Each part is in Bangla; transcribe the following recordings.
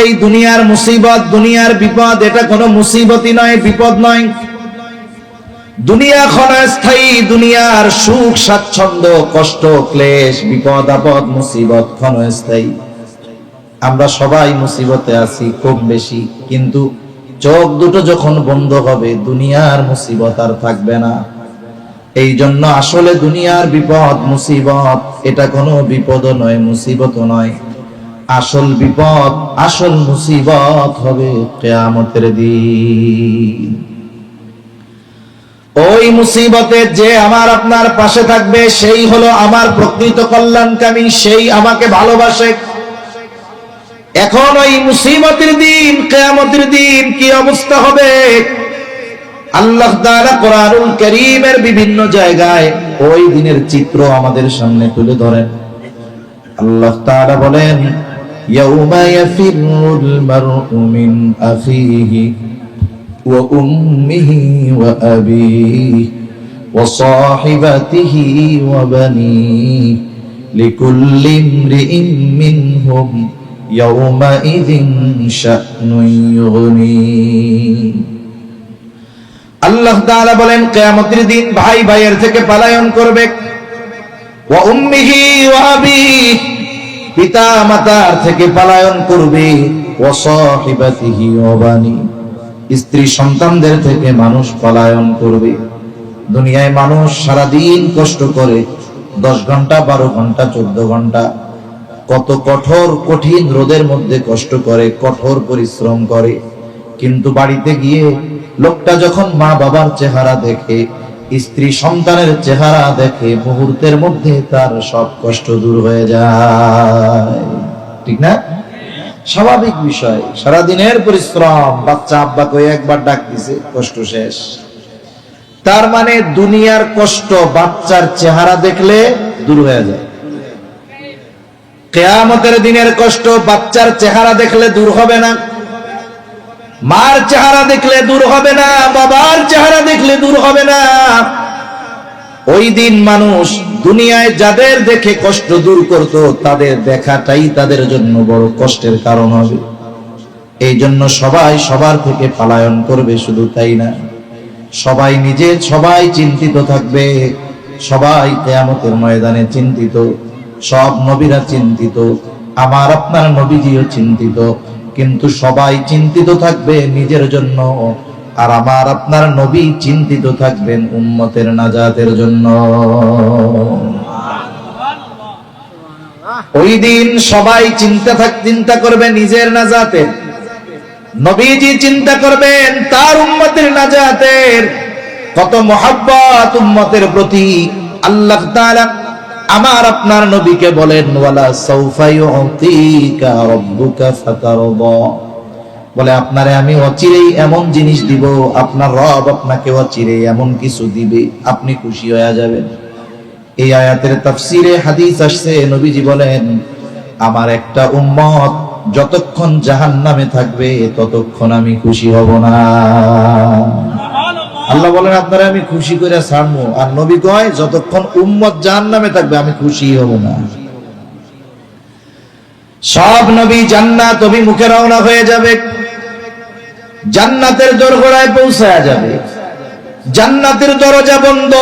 এই দুনিয়ার মুসিবত, দুনিয়ার বিপদ, এটা কোনো মুসিবতই নয়, বিপদ নয়। দুনিয়া ক্ষণস্থায়ী, দুনিয়ার সুখ স্বাচ্ছন্দ্য, কষ্ট ক্লেশ, বিপদ আপদ মুসিবত ক্ষণস্থায়ী। আমরা সবাই মুসিবতে আছি কম বেশি, কিন্তু চোখ দুটো যখন বন্ধ হবে দুনিয়ার মুসিবত আর থাকবে না। এই জন্য আসলে দুনিয়ার বিপদ মুসিবত এটা কোনো বিপদও নয়, মুসিবতও নয়। আসল বিপদ, আসল মুসিবত হবে কিয়ামতের দিন। ওই মুসিবতে যে আমার আপনার পাশে থাকবে সেই হলো আমার প্রকৃত কল্যাণকামী, সেই আমাকে ভালোবাসে। এখন ওই মুসিবতের দিন, কিয়ামতের দিন কি অবস্থা হবে? আল্লাহ তাআলা কোরআনুল কারীমের বিভিন্ন জায়গায় ওই দিনের চিত্র আমাদের সামনে তুলে ধরেন। আল্লাহ তাআলা বলেন, ইয়াউমা ইয়াফিরুল মারউ মিন আখিহি ওয়া উম্মিহি ওয়া আবিহি ওয়া সাহিবাতিহি ওয়া বানিহি লিকুল্লি ইমরিইন মিনহুম ইয়াউমা ইযিন শা'নুন ইউগনি। আল্লাহ তাআলা বলেন, কিয়ামতের দিন ভাই ভাইয়ের থেকে পলায়ন করবে। ওয়া উম্মিহি ওয়া আবিহি, পিতা মাতার থেকে পলায়ন করবে। ওয়া সাহিবাতিহি ওয়া বানি, স্ত্রী সন্তানদের থেকে মানুষ পলায়ন করবে। দুনিয়ায় মানুষ সারা দিন কষ্ট করে, 10 ঘন্টা 12 ঘন্টা 14 ঘন্টা, কত কঠোর কঠিন রোদের মধ্যে কষ্ট করে, কঠোর পরিশ্রম করে। কিন্তু বাড়িতে গিয়ে লোকটা যখন মা বাবার চেহারা দেখে, স্ত্রী সন্তানের চেহারা দেখে, মুহূর্তের মধ্যে তার সব কষ্ট দূর হয়ে যায়। ঠিক না? স্বাভাবিক বিষয়। সারাদিনের পরিশ্রম, বাচ্চা আব্বাকে একবার ডাক দিছে, কষ্ট শেষ। তার মানে দুনিয়ার কষ্ট বাচ্চার চেহারা দেখলে দূর হয়ে যায়। কিয়ামতের দিনের কষ্ট বাচ্চার চেহারা দেখলে দূর হবে না, মার চেহারা দেখলে দূর হবে না, বাবার চেহারা দেখলে দূর হবে না। ওই দিন মানুষ দুনিয়ায় যাদের দেখে কষ্ট দূর করত, তাদের দেখাটাই তাদের জন্য বড় কষ্টের কারণ হবে। এই জন্য সবাই সবার থেকে পলায়ন করবে। শুধু তাই না, সবাই চিন্তিত থাকবে। সবাই কিয়ামতের ময়দানে চিন্তিত। সব নবীরা চিন্তিত, আমার আপনার নবীজিও চিন্তিত। কিন্তু সবাই চিন্তিত থাকবে নিজের জন্য, আর আমার আপনার নবী চিন্তিত থাকবেন উম্মতের নাজাতের জন্য। ওই দিন সবাই চিন্তা করবে নিজের নাজাতের, নবীজি চিন্তা করবেন তার উম্মতের নাজাতের। কত মুহাব্বত উম্মতের প্রতি। আল্লাহ তাআলা আমার আপনার নবীকে বলেন, ওয়ালা সাউফা ইউতিকা রাব্বুকা ফাতারদা, বলে আপনারে আমি অচিরেই এমন জিনিস দিব, আপনার রব আপনাকে অচিরেই এমন কিছু দিবে, আপনি খুশি হয়ে যাবেন। এই আয়াতের তাফসিরে হাদিস আসছে, নবীজি বলেন, আমার একটা উম্মত যতক্ষণ জাহান্নামে থাকবে ততক্ষণ আমি খুশি হব না। আল্লাহ বলেন, আপনারা আমি খুশি করে ছাড়বো। আর নবী কয়, যতক্ষণ উম্মত জাহান্নামে থাকবে আমি খুশি হব না। সব নবী জান্নাত অভিমুখে রওনা হয়ে যাবে, জান্নাতের দোরগোড়ায় পৌঁছায়া যাবে। জান্নাতের দরজা বন্ধ।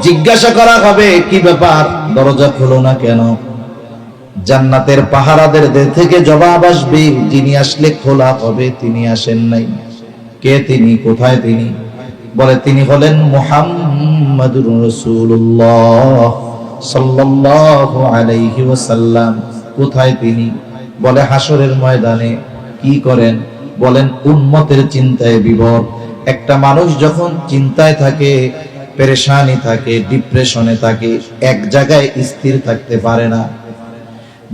জিজ্ঞাসা করা হবে, কি ব্যাপার, দরজা খোলো না কেন? জান্নাতের পাহারাদের থেকে জবাব আসবে, যিনি আসলে খোলা হবে তিনি আসেন নাই। কে তিনি? কোথায় তিনি? বলে, তিনি হলেন মুহাম্মাদুর রাসূলুল্লাহ সাল্লাল্লাহু আলাইহি ওয়াসাল্লাম। কোথায় তিনি? বলে, হাসরের ময়দানে। কি করেন? বলেন, উম্মতের চিন্তায় বিভোর। একটা মানুষ যখন চিন্তায় থাকে, পেরেশানি থাকে, ডিপ্রেশনে থাকে, এক জায়গায় স্থির থাকতে পারে না।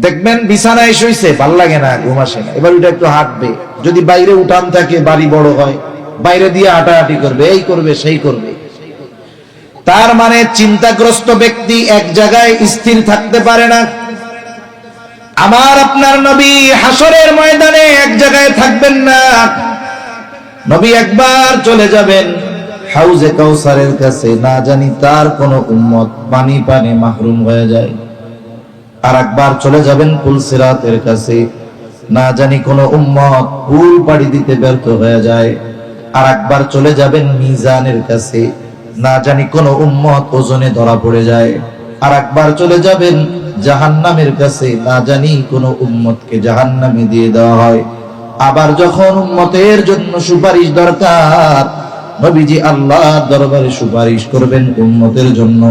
দেখবেন বিছানায় শুইছে, ভাল লাগে না, ঘুম আসে না, এবার ওটা একটু হাঁটবে। যদি বাইরে উঠান থাকে, বাড়ি বড় হয়, বাইরে দিয়ে হাঁটাহাঁটি করবে, এই করবে সেই করবে। তার মানে চিন্তাগ্রস্ত ব্যক্তি এক জায়গায় স্থির থাকতে পারে না। আমার আপনার নবী হাসরের ময়দানে এক জায়গায় থাকবেন না। নবী একবার চলে যাবেন হাউজে কাউসারের কাছে, না জানি তার কোন উম্মত পানি মাহরুম হয়ে যায়। আর একবার চলে যাবেন পুল সিরাতের কাছে, না জানি কোন উম্মত ভুল পাড়ি দিতে ব্যর্থ হয়ে যায়, আর একবার চলে যাবেন মিজানের কাছে, না জানি কোন উম্মত ওজনে ধরা পড়ে যায়, আর একবার চলে যাবেন জাহান্নামের কাছে, না জানি কোন উম্মতকে জাহান্নামে দিয়ে দেওয়া হয়। আবার যখন উম্মতের জন্য সুপারিশ দরকার, নবীজি আল্লাহর দরবারে সুপারিশ করবেন উম্মতের জন্য,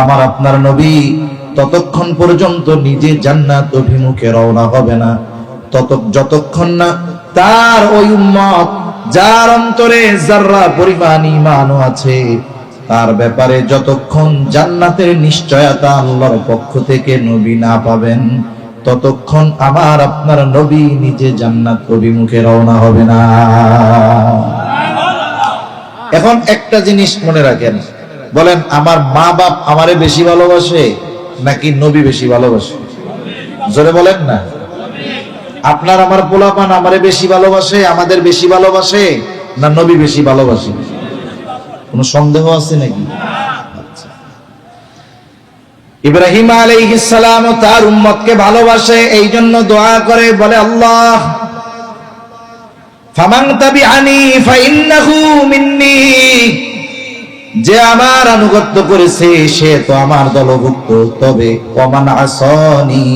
আমার আপনার নবী ততক্ষণ পর্যন্ত নিজে জান্নাত অভিমুখে রওনা হবে না, যতক্ষণ না তার ওই উম্মত যার অন্তরে যাররা পরিমাণ ঈমানও আছে, তার ব্যাপারে যতক্ষণ জান্নাতের নিশ্চয়তা আল্লাহর পক্ষ থেকে নবী না পাবেন, ততক্ষণ আমার আপনার নবী নিজে জান্নাত অভিমুখে রওনা হবে না। এখন একটা জিনিস মনে রাখেন, বলেন আমার মা বাপ আমারে বেশি ভালোবাসে নাকি নবী বেশি ভালোবাসে? জোরে বলেন না। আপনার আমার পোলাপান আমারে বেশি ভালোবাসে, আমাদের বেশি ভালোবাসে, না নবী বেশি ভালোবাসে? কোন সন্দেহ আছে নাকি? ইব্রাহিম আলাইহিস সালাম তার উম্মতকে ভালোবাসে, এই জন্য দোয়া করে, বলে আল্লাহ ফামান তাবিআনি ফাইন্নাহু মিন্নি, যে আমার আনুগত্য করেছে সে তো আমার দলভুক্ত, তবে ওয়ামান আসানি,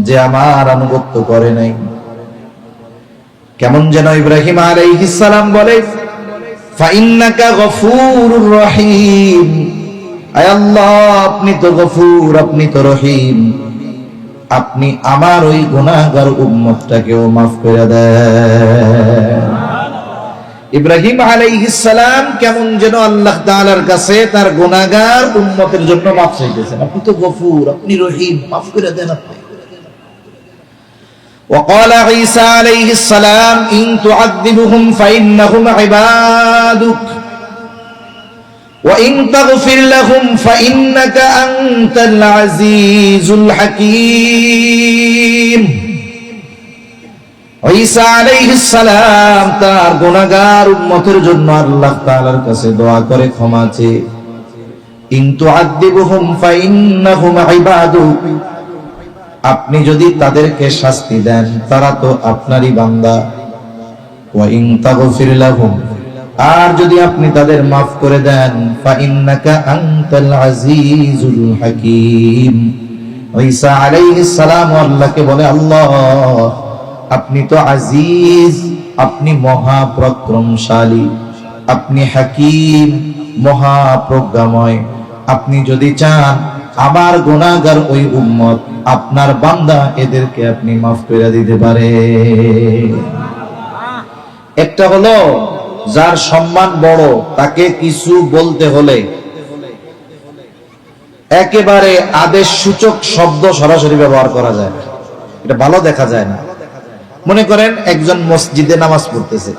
যে আমার আনুগত্য করে নাই। কেমন যেন ইব্রাহিম আলাইহিস সালাম বলে, ফাইন্নাকা গফুরুর রহিম, আয় আল্লাহ আপনি তো গফুর, আপনি তো রহিম, আপনি আমার ওই গুনাহগার উম্মতটাকেও মাফ করে দেন। ইব্রাহিম আলাইহিস সালাম কেমন যেন আল্লাহ তাআলার কাছে তার গুনাহগার উম্মতের জন্য মাফ চাইতেছেন, আপনি তো গফুর, আপনি রহিম, মাফ করে দেন আপনি। وقال عيسى عليه السلام إن تعذبهم فإنهم عبادك وإن تغفر لهم فإنك أنت العزيز الحكيم। ঈসা আলাইহিস সালাম তার গুনাহগার উম্মতের জন্য আল্লাহ তাআলার কাছে দোয়া করে ক্ষমা চেয়ে, ইন তুআযিবুহুম ফাইন্নাহুম ইবাদুক, আপনি যদি তাদেরকে শাস্তি দেন তারা তো আপনারই বান্দা, ওয়া ইন তাগফির লাহুম, আর যদি আপনি তাদের মাফ করে দেন, ফাইন্নাকা আনতাল আজিজুল হাকীম। ঈসা আলাইহিস সালাম আল্লাহকে বলে, আল্লাহ আপনি তো আজিজ, আপনি মহাপরাক্রমশালী, আপনি হাকিম, মহাপ্রজ্ঞাময়, আপনি যদি চান আমার গুনাহগার ওই উম্মত আপনার বান্দা, এদেরকে আপনি মাফ করে দিতে পারে। একটা হলো যার সম্মান বড়, তাকে কিছু বলতে হলে একেবারে আদেশ সূচক শব্দ সরাসরি ব্যবহার করা যায়, এটা ভালো দেখা যায় না। মনে করেন একজন মসজিদে নামাজ পড়তেছে,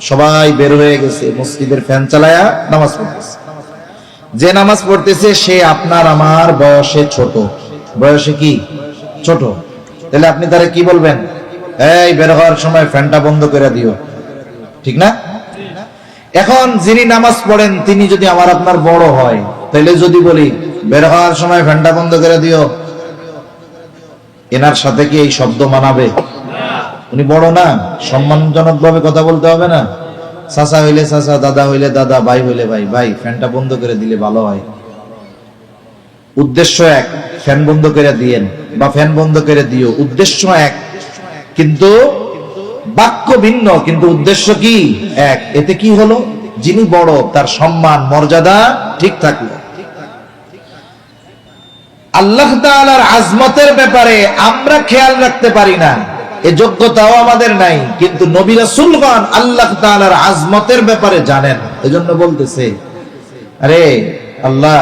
সবাই বের হয়ে গেছে, মসজিদের ফ্যান চালায়া নামাজ পড়তেছে, যে নামাজ পড়তেছে সে আপনার আমার বয়সে ছোট, বয়সে কি ছোট, তাহলে আপনি তারা কি বলবেন? এই বের হওয়ার সময় ফ্যানটা বন্ধ করে দিও, ঠিক না? এখন যিনি নামাজ পড়েন তিনি যদি আমার আপনার বড় হয়, তাহলে যদি বলি বের হওয়ার সময় ফ্যানটা বন্ধ করে দিও, এনার সাথে কি এই শব্দ মানাবে? উনি বড় না, সম্মানজনক ভাবে কথা বলতে হবে না? চাচা হইলে চাচা, দাদা হইলে দাদা, ভাই হইলে ভাই, ভাই ফ্যানটা বন্ধ করে দিলে ভালো হয়। উদ্দেশ্য এক, ফ্যান বন্ধ করে দিয়েন বা ফ্যান বন্ধ করে দিও, উদ্দেশ্য এক, কিন্তু বাক্য ভিন্ন, কিন্তু উদ্দেশ্য কি এক। এতে কি হলো? যিনি বড় তার সম্মান মর্যাদা ঠিক থাকলো। আল্লাহ তাআলার আজমতের ব্যাপারে আমরা খেয়াল রাখতে পারি না, এ যোগ্যতাও আমাদের নাই, কিন্তু নবী রাসূলগণ আল্লাহ তাআলার আজমতের ব্যাপারে জানেন। এজন্য বলতেছে, আরে আল্লাহ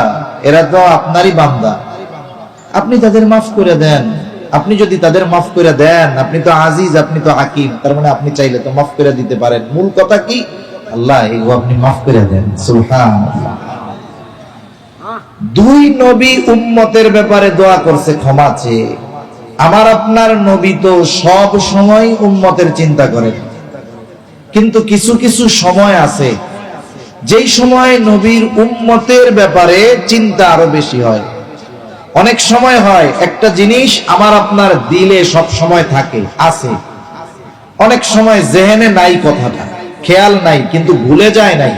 এরা তো আপনারই বান্দা, আপনি তাদের মাফ করে দেন। আপনি যদি তাদের মাফ করে দেন, আপনি তো আজিজ, আপনি তো হাকিম, তার মানে আপনি চাইলে তো মাফ করে দিতে পারেন। মূল কথা কি? আল্লাহ এগুলো আপনি মাফ করে দেন। সুবহানাল্লাহ। দুই নবী উম্মতের ব্যাপারে দোয়া করছে ক্ষমা চেয়ে। আমার আপনার নবী তো সব সময় উম্মতের চিন্তা করেন, কিন্তু কিছু কিছু সময় আছে যেই সময় নবীর উম্মতের ব্যাপারে চিন্তা আরো বেশি হয়। অনেক সময় হয় একটা জিনিস আমার আপনার দিলে সব সময় থাকে, আছে, অনেক সময় জেহেনে নাই, কথাটা খেয়াল নাই, কিন্তু ভুলে যায় নাই।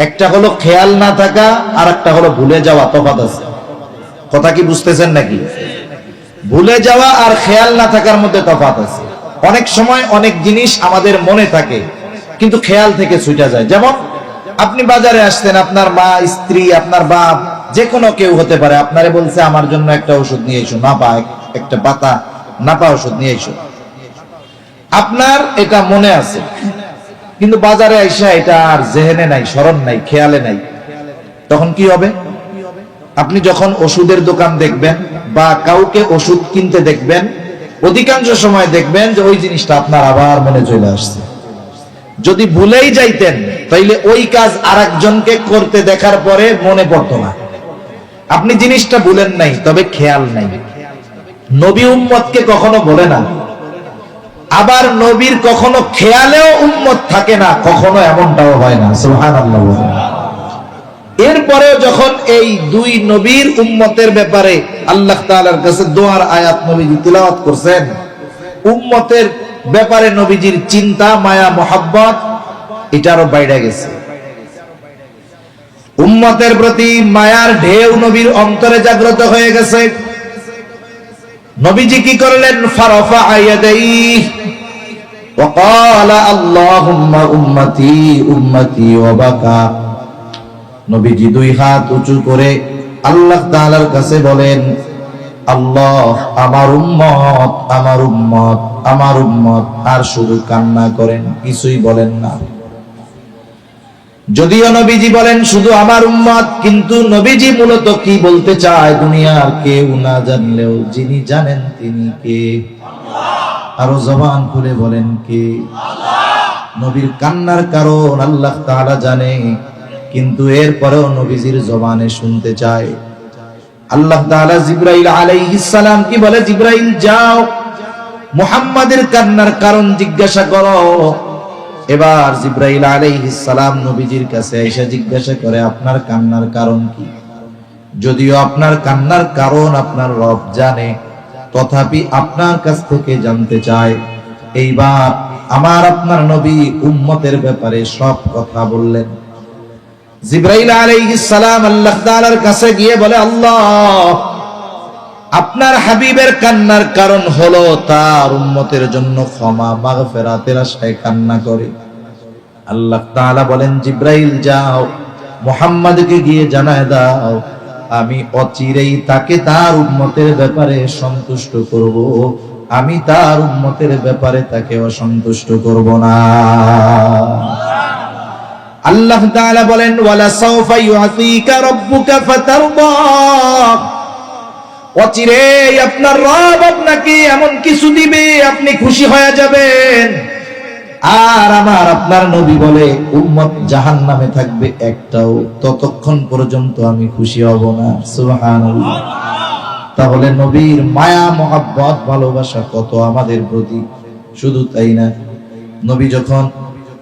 একটা হলো খেয়াল না থাকা, আর একটা হলো ভুলে যাওয়া, তফাৎ আছে। কথা কি বুঝতেছেন নাকি? ভুলে যাওয়া আর খেয়াল না থাকার মধ্যে তফাৎ আছে। অনেক সময় অনেক জিনিস আমাদের মনে থাকে কিন্তু খেয়াল থেকে ছুটে যায়। যেমন আপনি বাজারে আসছেন, আপনার মা, স্ত্রী, আপনার বাপ, যে কোনো কেউ হতে পারে, আপনারে বলছে আমার জন্য একটা ওষুধ নিয়ে এসো, নাপা, একটা পাতা নাপা ওষুধ নিয়ে এসো। আপনার এটা মনে আছে, কিন্তু বাজারে আইসা এটা আর জেহেনে নাই, স্মরণ নাই, খেয়ালে নাই। তখন কি হবে? আপনি যখন ওষুধের দোকান দেখবেন বা কাউকে ওষুধ কিনতে দেখবেন, অধিকাংশ সময় দেখবেন যে ওই জিনিসটা আপনার আবার মনে চলে আসছে। যদি ভুলেই যাইতেন তাইলে ওই কাজ আরেকজনকে করতে দেখার পরে মনে পড়তো না। আপনি জিনিসটা ভুলেন নাই, তবে খেয়াল নাই। নবী উম্মতকে কখনো বলে না, আবার নবীর কখনো খেয়ালেও উম্মত থাকে না, কখনো এমনটাও হয় না। সুবহানাল্লাহ। এরপরেও যখন এই দুই নবীর উম্মতের ব্যাপারে আল্লাহ তাআলার কাছে দোয়ার আয়াত নবীজি তিলাওয়াত করছেন, উম্মতের ব্যাপারে নবীজির চিন্তা, মায়া, মোহাব্বত এটারও বাইরে গেছে। উম্মতের প্রতি মায়ার ঢেউ নবীর অন্তরে জাগ্রত হয়ে গেছে। নবীজি কি করলেন? ফারাফা ইয়াদাইহি ওয়া ক্বালা আল্লাহুম্মা উম্মতি উম্মতি ওয়া বাকা। নবীজি দুই হাত উঁচু করে আল্লাহ তাআলার কাছে বলেন, আল্লাহ, আমার উম্মত, আমার উম্মত, আমার উম্মত, আর শুধু কান্না করেন, কিছুই বলেন না। যদিও নবীজি বলেন শুধু আমার উম্মত, কিন্তু নবীজি মূলত কি বলতে চায় দুনিয়ার কেউ না জানলেও যিনি জানেন তিনি কে? আরো জবান খুলে বলেন কে? নবীর কান্নার কারণ আল্লাহ তাআলা জানে, কিন্তু এরপরেও নবীজির জবানে শুনতে চায়। আল্লাহ তাআলা জিবরাইল আলাইহিস সালাম কি বলে? জিবরাইল, যাও মুহাম্মাদের কান্নার কারণ জিজ্ঞাসা করো। এবার জিবরাইল আলাইহিস সালাম নবীজির কাছে এসে জিজ্ঞাসা করে, আপনার কান্নার কারণ কি? যদিও আপনার কান্নার কারণ আপনার রব জানে, তথাপি আপনার কাছ থেকে জানতে চায়। এইবার আমার আপনার নবী উম্মতের ব্যাপারে সব কথা বললেন। জিবরাইল আলাইহিস সালাম আল্লাহ তাআলার কাছে গিয়ে বলে, আল্লাহ, আপনার হাবিবের কান্নার কারণ হলো তার উম্মতের জন্য ক্ষমা, মাগফিরাতের আশায় কান্না করে। আল্লাহ তাআলা বলেন, জিবরাইল, যাও মুহাম্মদকে গিয়ে জানায় দাও, আমি অচিরেই তাকে তার উম্মতের ব্যাপারে সন্তুষ্ট করব, আমি তার উম্মতের ব্যাপারে তাকে অসন্তুষ্ট করব না। আল্লাহ তাআলা বলেন, ওয়ালা সাওফা ইউআতিকা রাব্বুকা ফাতারদা। অচিরেই আপনার রব আপনাকে এমন কিছু দিবে আপনি খুশি হয়ে যাবেন। আর আমার আপনার নবী বলে, উম্মত জাহান্নামে থাকবে একটাও, ততক্ষণ পর্যন্ত আমি খুশি হব না। সুবহানাল্লাহ। তাহলে নবীর মায়া, মহব্বত, ভালোবাসা কত আমাদের প্রতি। শুধু তাই না, নবী যখন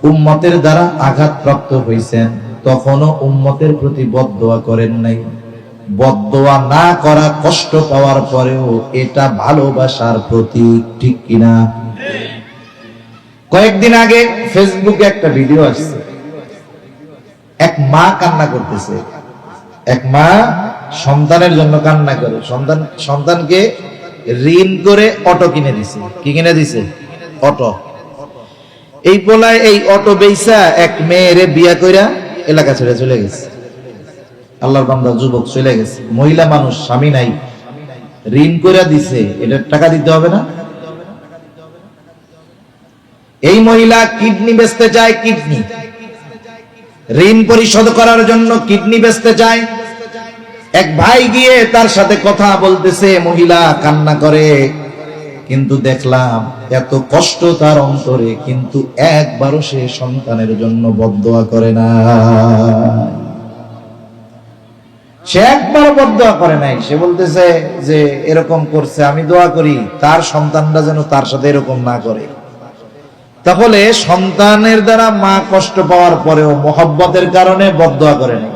উম্মতের দ্বারা আঘাতপ্রাপ্ত হয়েছেন তখনও উম্মতের প্রতি বদদোয়া করেন নাই। বদদোয়া না করা, কষ্ট পাওয়ার পরেও এটা ভালোবাসার প্রতীক, ঠিক কিনা? কয়েকদিন আগে ফেসবুকে একটা ভিডিও আসছে, এক মা কান্না করতেছে। এক মা সন্তানের জন্য কান্না করে, সন্তানকে ঋণ করে অটো কিনে দিছে। কি কিনে দিছে? অটো। এই পোলায় এই অটো বেইসা এক মেয়েরে বিয়া কইরা এলাকা ছেড়ে চলে গেছে। আল্লাহর বান্দা যুবক চলে গেছে, মহিলা মানুষ, স্বামী নাই, ঋণ করে দিছে, এটা টাকা দিতে হবে না? এই মহিলা কিডনি বেচতে চায়, কিডনি ঋণ পরিশোধ করার জন্য কিডনি বেচতে চায়। এক ভাই গিয়ে তার সাথে কথা বলতেছে, মহিলা কান্না করে, কিন্তু দেখলাম এত কষ্ট তার অন্তরে, কিন্তু একবারও সে সন্তানের জন্য বদদোয়া করে না। সে একবার বদদোয়া করে নাই। সে বলতেছে যে এরকম করছে, আমি দোয়া করি তার সন্তানরা যেন তার সাথে এরকম না করে। তাহলে সন্তানের দ্বারা মা কষ্ট পাওয়ার পরেও মোহব্বতের কারণে বদদোয়া করে নাই।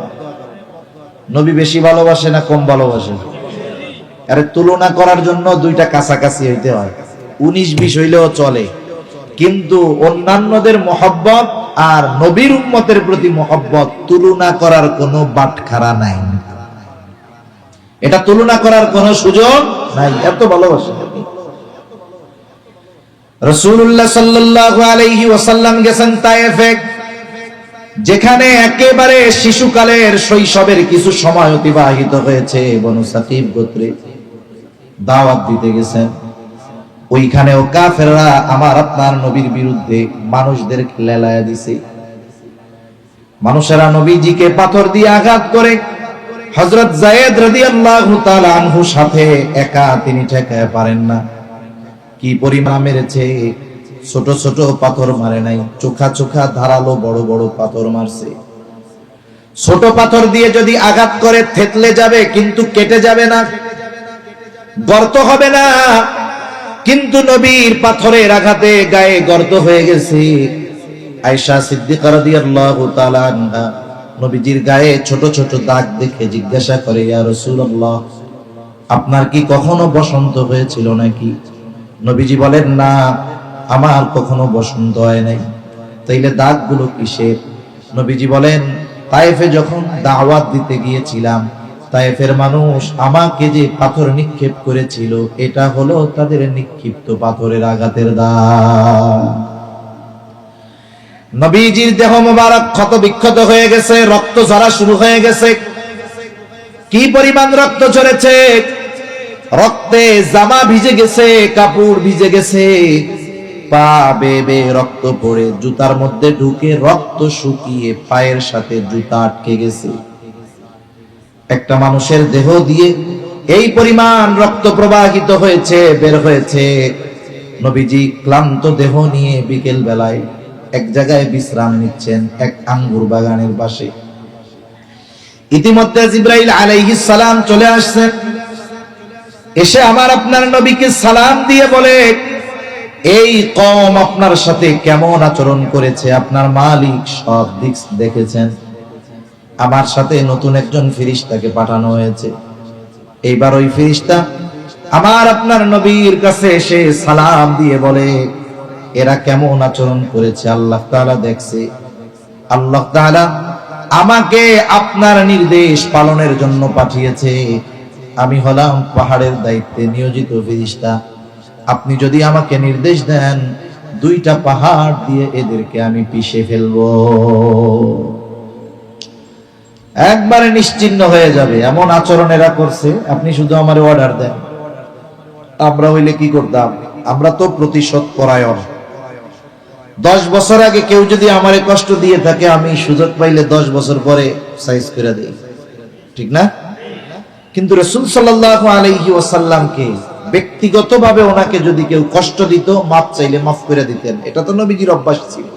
নবী বেশি ভালোবাসে না কম ভালোবাসে? আরে তুলনা করার জন্য দুইটা কাছাকাছি হইতে হয়, 19-20 হইলেও চলে, কিন্তু অন্যান্যদের মহব্বত আর নবীর উম্মতের প্রতি মহব্বত তুলনা করার কোনো বাটখারা নাই, এটা তুলনা করার কোনো সুযোগ নাই, এত ভালোবাসা। রাসূলুল্লাহ সাল্লাল্লাহু আলাইহি ওয়াসাল্লাম গেছেন তায়েফে, যেখানে একেবারে শিশুকালের শৈশবের কিছু সময় অতিবাহিত হয়েছে। বনু সাকিব গোত্রে দাওয়াত দিতে গেছেন, ওইখানেও কাফেররা আমার আপনার নবীর বিরুদ্ধে মানুষদের লেলায়া দিছে। মানুষেরা নবীজিকে পাথর দিয়ে আঘাত করে, হযরত যায়েদ রাদিয়াল্লাহু তাআলা আনহুর সাথে একা তিনি ঠেকাতে পারেন না। কি পরিমাণ মেরেছে, ছোট ছোট পাথর মারে নাই, চোখা চোখা ধারালো বড় বড় পাথর মারছে। ছোট পাথর দিয়ে যদি আঘাত করে থেতলে যাবে, কিন্তু কেটে যাবে না, গর্ত হবে না। কিন্তু নবীর পাথরের আঘাতে গায়ে গর্ত হয়ে গেছে। আয়েশা সিদ্দিকা রাদিয়াল্লাহু তাআলা আনহা নবীজির গায়ে ছোট ছোট দাগ দেখে জিজ্ঞাসা করে, ইয়া রাসূলুল্লাহ, আপনার কি কখনো বসন্ত হয়েছিল নাকি? নবীজি বলেন, না, আমার কখনো বসন্ত হয় নাই। তাইলে দাগগুলো কিসের? নবীজি বলেন, তায়েফে যখন দাওয়াত দিতে গিয়েছিলাম, তায়েফের মানুষ আমাকে যে পাথর নিক্ষেপ করেছিল, এটা হলো তাদের নিক্ষিপ্ত পাথরের আঘাতের দাগ। নবীজির দেহ মোবারক ক্ষত বিক্ষত হয়ে গেছে, রক্ত ঝরা শুরু হয়ে গেছে। কি পরিমাণ রক্ত ঝরেছে, রক্তে জামা ভিজে গেছে, কাপড় ভিজে গেছে, পা বেয়ে বেয়ে রক্ত পড়ে জুতার মধ্যে ঢুকে রক্ত শুকিয়ে পায়ের সাথে জুতা আটকে গেছে। একটা মানুষের দেহ দিয়ে এই পরিমাণ রক্ত প্রবাহিত হয়েছে, বের হয়েছে। নবীজি ক্লান্ত দেহ নিয়ে বিকেল বেলায় এক জায়গায় বিশ্রাম নিচ্ছেন, এক আঙ্গুর বাগানের পাশে। ইতিমধ্যে জিবরাইল আলাইহিস সালাম চলে আসছেন, এসে আমার আপনার নবীকে সালাম দিয়ে বলে, এই কওম আপনার সাথে কেমন আচরণ করেছে, আপনার মালিক সব দিক দেখেছেন। আমার সাথে নতুন একজন ফেরেশতাকে পাঠানো হয়েছে। এইবার ওই ফেরেশতা আমার আপনার নবীর কাছে এসে সালাম দিয়ে বলে, এরা কেমন আচরণ করেছে আল্লাহ তাআলা দেখছে। আল্লাহ তাআলা আমাকে আপনার নির্দেশ পালনের জন্য পাঠিয়েছে। আমি হলাম পাহাড়ের দায়িত্বে নিয়োজিত ফেরেশতা। আপনি যদি আমাকে নির্দেশ দেন, 2টা পাহাড় দিয়ে এদেরকে আমি পিষে ফেলবো, একবারে নিশ্চিহ্ন হয়ে যাবে। এমন আচরণ এরা করছে, আপনি শুধু আমার অর্ডার দেন। আমরা হইলে কি করতাম? আমরা তো প্রতিশোধ পরায়ণ। 10 বছর আগে কেউ যদি আমারে কষ্ট দিয়ে থাকে, আমি সুযোগ পাইলে 10 বছর পরে সাইজ করে দেই, ঠিক না? কিন্তু রাসূল সাল্লাল্লাহু আলাইহি ওয়াসাল্লামকে ব্যক্তিগতভাবে ওনাকে যদি কেউ কষ্ট দিত, মাফ চাইলে মাফ করে দিতেন। এটা তো নবীজির অভ্যাস ছিল।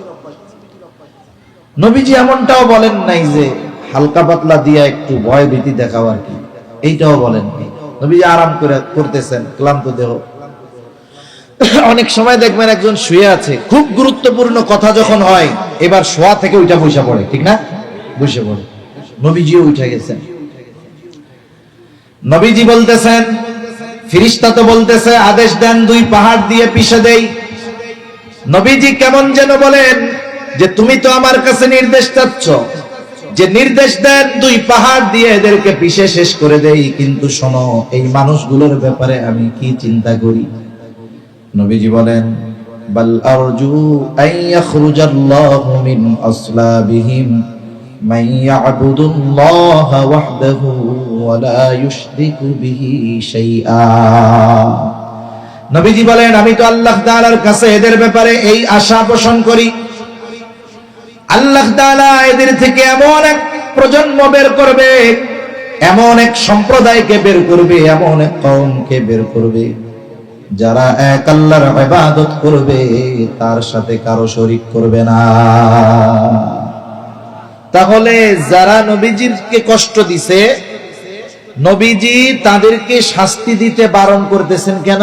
নবীজি এমনটাও বলেন নাই যে হালকা পাতলা দিয়া একটু ভয় ভীতি দেখাও আর কি, এইটাও বলেন নাই। নবীজি আরাম করে করতেছেন, ক্লান্ত দেহ। অনেক সময় দেখবেন একজন শুয়ে আছে, খুব গুরুত্বপূর্ণ কথা যখন হয়, এবার শোয়া থেকে ওইটা বসে পড়ে, ঠিক না? বসে পড়ে। নবীজিও উঠে গেছেন। নবীজি বলতেছেন, ফেরেশতা তো বলতেছে আদেশ দেন 2 পাহাড় দিয়ে পিষে দেই। নবীজি কেমন যেন বলেন যে তুমি তো আমার কাছে নির্দেশ চাচ্ছ, যে নির্দেশ দেন 2 পাহাড় দিয়ে এদেরকে পিষে শেষ করে দেই, কিন্তু শোনো এই মানুষগুলোর ব্যাপারে আমি কি চিন্তা করি। নবীজি বলেন, বাল আরজু আন ইয়াখরুজাল্লাহু মিন আসলাবিহিম মান ইয়াবুদুল্লাহ ওয়াহদাহু ওয়া লা ইউশরিকু বিহি শাইআ। নবীজি বলেন, আমি তো আল্লাহ তাআলার কাছে এদের ব্যাপারে এই আশা পোষণ করি, আল্লাহ তাআলা এদের থেকে এমন এক প্রজন্ম বের করবে, এমন এক সম্প্রদায়কে বের করবে, এমন এক কওমকে বের করবে, যারা এক আল্লাহর ইবাদত করবে, তার সাথে কারো শরীক করবে না। তাহলে যারা নবীজিকে কষ্ট দিছে, নবীজি তাদেরকে শাস্তি দিতে বারণ করতেছেন কেন?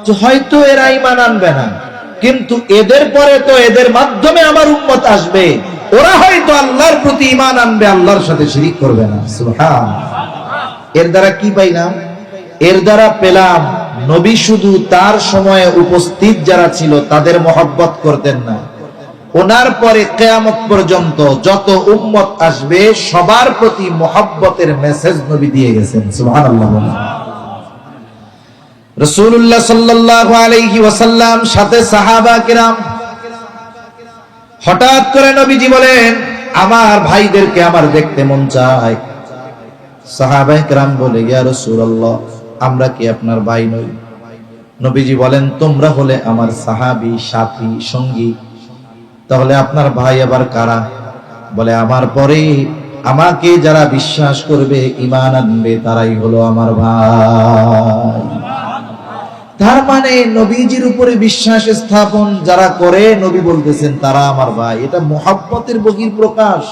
যে হয়তো এরা ঈমান আনবে না, কিন্তু এদের পরে তো এদের মাধ্যমে আমার উম্মত আসবে, ওরা হয়তো আল্লাহর প্রতি ঈমান আনবে, আল্লাহর সাথে শিরিক করবে না। সুবহানাল্লাহ। এর দ্বারা কি পাইলাম? এর দ্বারা পেলাম নবী শুধু তার সময়ে উপস্থিত যারা ছিল তাদের মহব্বত করতেন না, ওনার পরে কিয়ামত পর্যন্ত যত উম্মত আসবে সবার প্রতি মহব্বতের মেসেজ নবী দিয়ে গেছেন। সুবহানাল্লাহ। রাসূলুল্লাহ সাল্লাল্লাহু আলাইহি ওয়াসাল্লাম সাথে সাহাবা কিরাম। হঠাৎ করে নবীজি বলেন, আমার ভাইদেরকে আমার দেখতে মন চায়। সাহাবায়ে কেরাম বলে, ইয়া রাসূলুল্লাহ, আমরা কি আপনার ভাই নই? নবীজি বলেন, তোমরা হলে আমার সাহাবী, সাথী, সঙ্গী, তাহলে আপনার ভাই আবার কারা? বলে, আমার পরে আমাকে যারা বিশ্বাস করবে, ঈমান আনবে, তারাই হলো আমার ভাই। তার মানে নবীজির উপরে বিশ্বাস স্থাপন যারা করে, নবী বলতেছেন তারা আমার ভাই। এটা মুহাব্বতের বহিঃপ্রকাশ।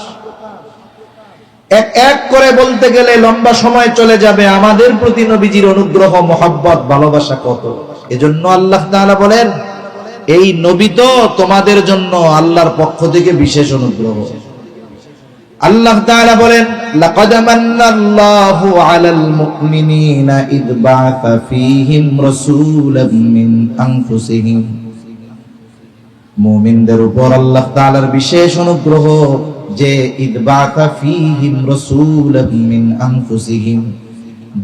এক এক করে বলতে গেলে লম্বা সময় চলে যাবে। আমাদের প্রতি নবীজির অনুগ্রহ, মুহাব্বত, ভালোবাসা কত! এজন্য আল্লাহ তাআলা বলেন, এই নবী তো তোমাদের জন্য আল্লাহর পক্ষ থেকে বিশেষ অনুগ্রহ। আল্লাহ তাআলা বলেন, লাকাদ মান্নাল্লাহু আলাল মুমিনিনা ইয বা'আসা ফীহিম রাসূলাম মিন আনফুসিহিম। মুমিনদের উপর আল্লাহ তাআলার বিশেষ অনুগ্রহ যে ইয বা'আসা ফীহিম রাসূলাম মিন আনফুসিহিম,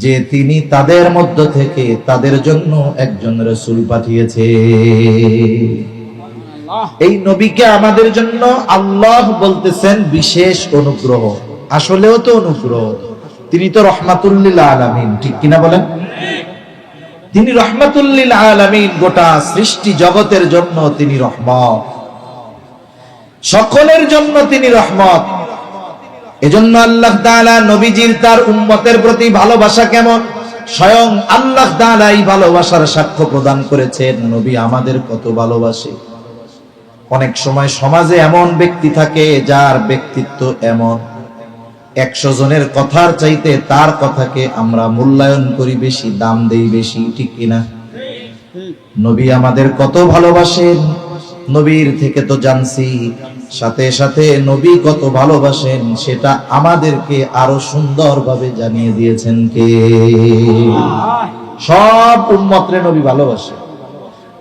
যে তিনি তাদের মধ্য থেকে তাদের জন্য একজন রাসূল পাঠিয়েছে। এই নবীকে আমাদের জন্য আল্লাহ বলতেছেন বিশেষ অনুগ্রহ। আসলেও তো অনুগ্রহ। তিনি তো রহমাতুল লিল আলামিন, ঠিক কিনা বলেন? তিনি রহমাতুল লিল আলামিন, গোটা সৃষ্টি জগতের জন্য তিনি রহমত, সকলের জন্য তিনি রহমত। এজন্য আল্লাহ তাআলা নবীজির তার উম্মতের প্রতি ভালোবাসা কেমন, স্বয়ং আল্লাহ তাআলা এই ভালোবাসার সাক্ষ্য প্রদান করেছেন। নবী আমাদের কত ভালোবাসে। অনেক সময় সমাজে এমন ব্যক্তি থাকে যার ব্যক্তিত্ব এমন, 100 জনের কথার চাইতে তার কথাকে আমরা মূল্যায়ন করি বেশি, দাম দেই বেশি, ঠিক কিনা? নবী আমাদের কত ভালোবাসেন, নবীর থেকে তো জানছি। সাথে সাথে নবী কত ভালোবাসেন সেটা আমাদেরকে আরো সুন্দরভাবে জানিয়ে দিয়েছেন কে? সব উম্মতরে নবী ভালোবাসে।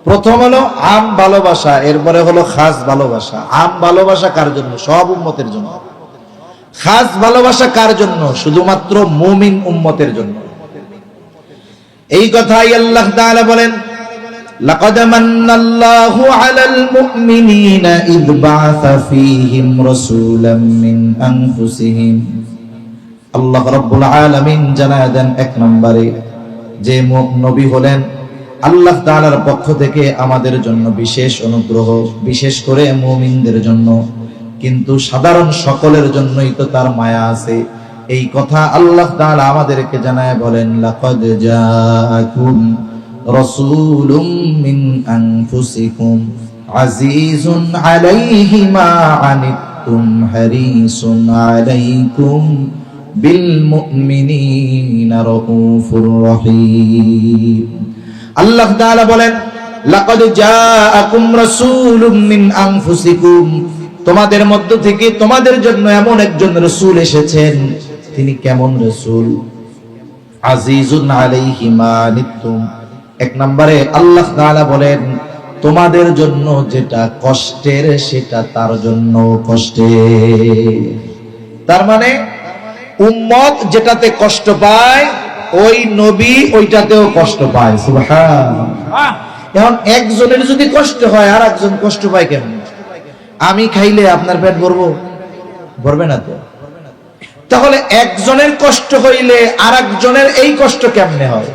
প্রথম হলো আম ভালোবাসা, এরপরে হলো খাস ভালোবাসা। আম ভালোবাসা কার জন্য? সব উম্মতের জন্য। খাস ভালোবাসা কার জন্য? শুধুমাত্র মুমিন উম্মতের জন্য। এই কথাই আল্লাহ তাআলা বলেন, লাকাদ মান্নাল্লাহু আলাল মুমিনিনা ইয বা'আসা ফীহিম রাসূলাম মিন আনফুসিহিম। আল্লাহ রাব্বুল আলামিন জানায় দেন, এক নম্বরে যে নবী হলেন আল্লাহ তাআলার পক্ষ থেকে আমাদের জন্য বিশেষ অনুগ্রহ, বিশেষ করে মুমিনদের জন্য। কিন্তু সাধারণ সকলের জন্যই তো তার মায়া আছে। এই কথা আল্লাহ তাআলা আমাদেরকে জানায় বলেন, লাকাদ জাআকুম রাসূলুম মিন আনফুসিকুম আজিজুন আলাইহি মা আনিতুম হারিসুন আলাইকুম বিল মুমিনিনা রাউফুর রহিম। আল্লাহ তাআলা বলেন, লাকাদ জাআকুম রাসূলুম মিন আনফুসিকুম, তোমাদের মধ্য থেকে তোমাদের জন্য এমন একজন রাসূল এসেছেন। তিনি কেমন রাসূল? আজিজুন আলাইহি মা আনিতুম। এক নম্বরে আল্লাহ তাআলা বলেন, তোমাদের জন্য যেটা কষ্টের সেটা তার জন্য কষ্টের। তার মানে উম্মত যেটাতে কষ্ট পায় ওই নবী ওইটাতেও কষ্ট পায়। সুবহানাল্লাহ। এখন একজনের যদি কষ্ট হয় আর একজন কষ্ট পায় কেন? আমি খাইলে আপনার পেট ভরবো? ভরবে না তো। তাহলে একজনের কষ্ট হইলে আর একজনের এই কষ্ট কেমনে হয়?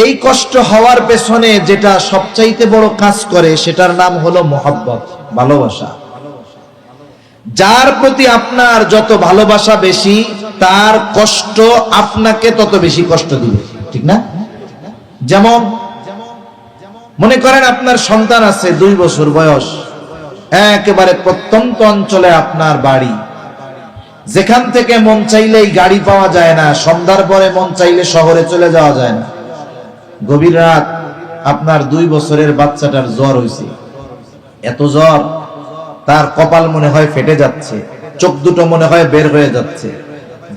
এই কষ্ট হওয়ার পেছনে যেটা সবচাইতে বড় কাজ করে সেটার নাম হলো মুহাব্বত, ভালোবাসা। যার প্রতি আপনার যত ভালোবাসা বেশি, তার কষ্ট আপনাকে তত বেশি কষ্ট দিবে, ঠিক না? যেমন মনে করেন আপনার সন্তান আছে 2 বছর বয়স, একেবারে প্রত্যন্ত অঞ্চলে আপনার বাড়ি, যেখান থেকে মন চাইলেই গাড়ি পাওয়া যায় না, সন্ধ্যার পরে মন চাইলে শহরে চলে যাওয়া যায় না। গভীর রাত আপনার 2 বছরের বাচ্চাটার জ্বর হয়েছে, এত জ্বর তার কপাল মনে হয় ফেটে যাচ্ছে, চোখ দুটো মনে হয় বের হয়ে যাচ্ছে।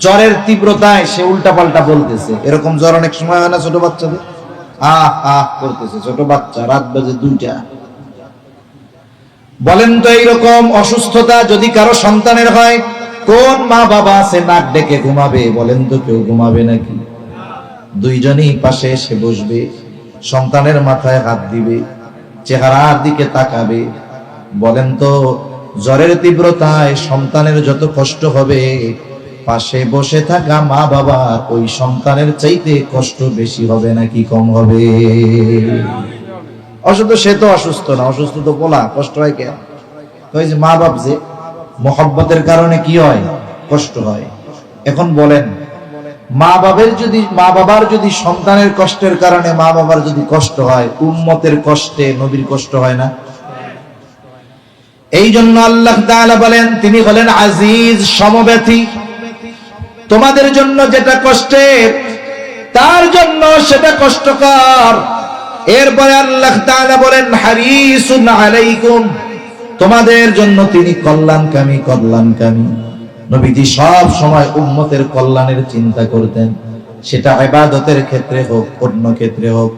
জ্বরের তীব্রতায় সে উল্টাপাল্টা বলতেছে। এরকম জ্বর অনেক সময় হয় না ছোট বাচ্চাদের, আহ আহ করতেছে, ছোট বাচ্চা, রাত বাজে 2টা। বলেন তো এইরকম অসুস্থতা যদি কারো সন্তানের হয়, কোন মা বাবা আছে নাক ডেকে ঘুমাবে? বলেন তো কেউ ঘুমাবে নাকি? দুইজনই পাশে এসে বসবে, সন্তানের মাথায় হাত দিবে, চেহারার দিকে তাকাবে। বলেন তো জ্বরের তীব্রতায় সন্তানের যত কষ্ট হবে, পাশে বসে থাকা মা বাবার ওই সন্তানের চাইতে কষ্ট বেশি হবে নাকি কম হবে? অসুস্থ সে তো অসুস্থ না, অসুস্থ তো বলা কষ্ট হয় কেন? ওই যে মা বাপ যে মহব্বতের কারণে কি হয়? কষ্ট হয়। এখন বলেন মা বাবার যদি সন্তানের কষ্টের কারণে মা বাবার যদি কষ্ট হয়, উম্মতের কষ্টে নবীর কষ্ট হয় না? এই জন্য আল্লাহ তাআলা বলেন, তিনি হলেন আজিজ, সমব্যথী। তোমাদের জন্য যেটা কষ্টের, তার জন্য সেটা কষ্টকর। এরপরে আল্লাহ তাআলা বলেন হারিসুন আলাইকুম, তোমাদের জন্য তিনি কল্যাণকামী। নবীজি সব সময় উম্মতের কল্যাণের চিন্তা করতেন, সেটা ইবাদতের ক্ষেত্রে হোক, অন্য ক্ষেত্রে হোক।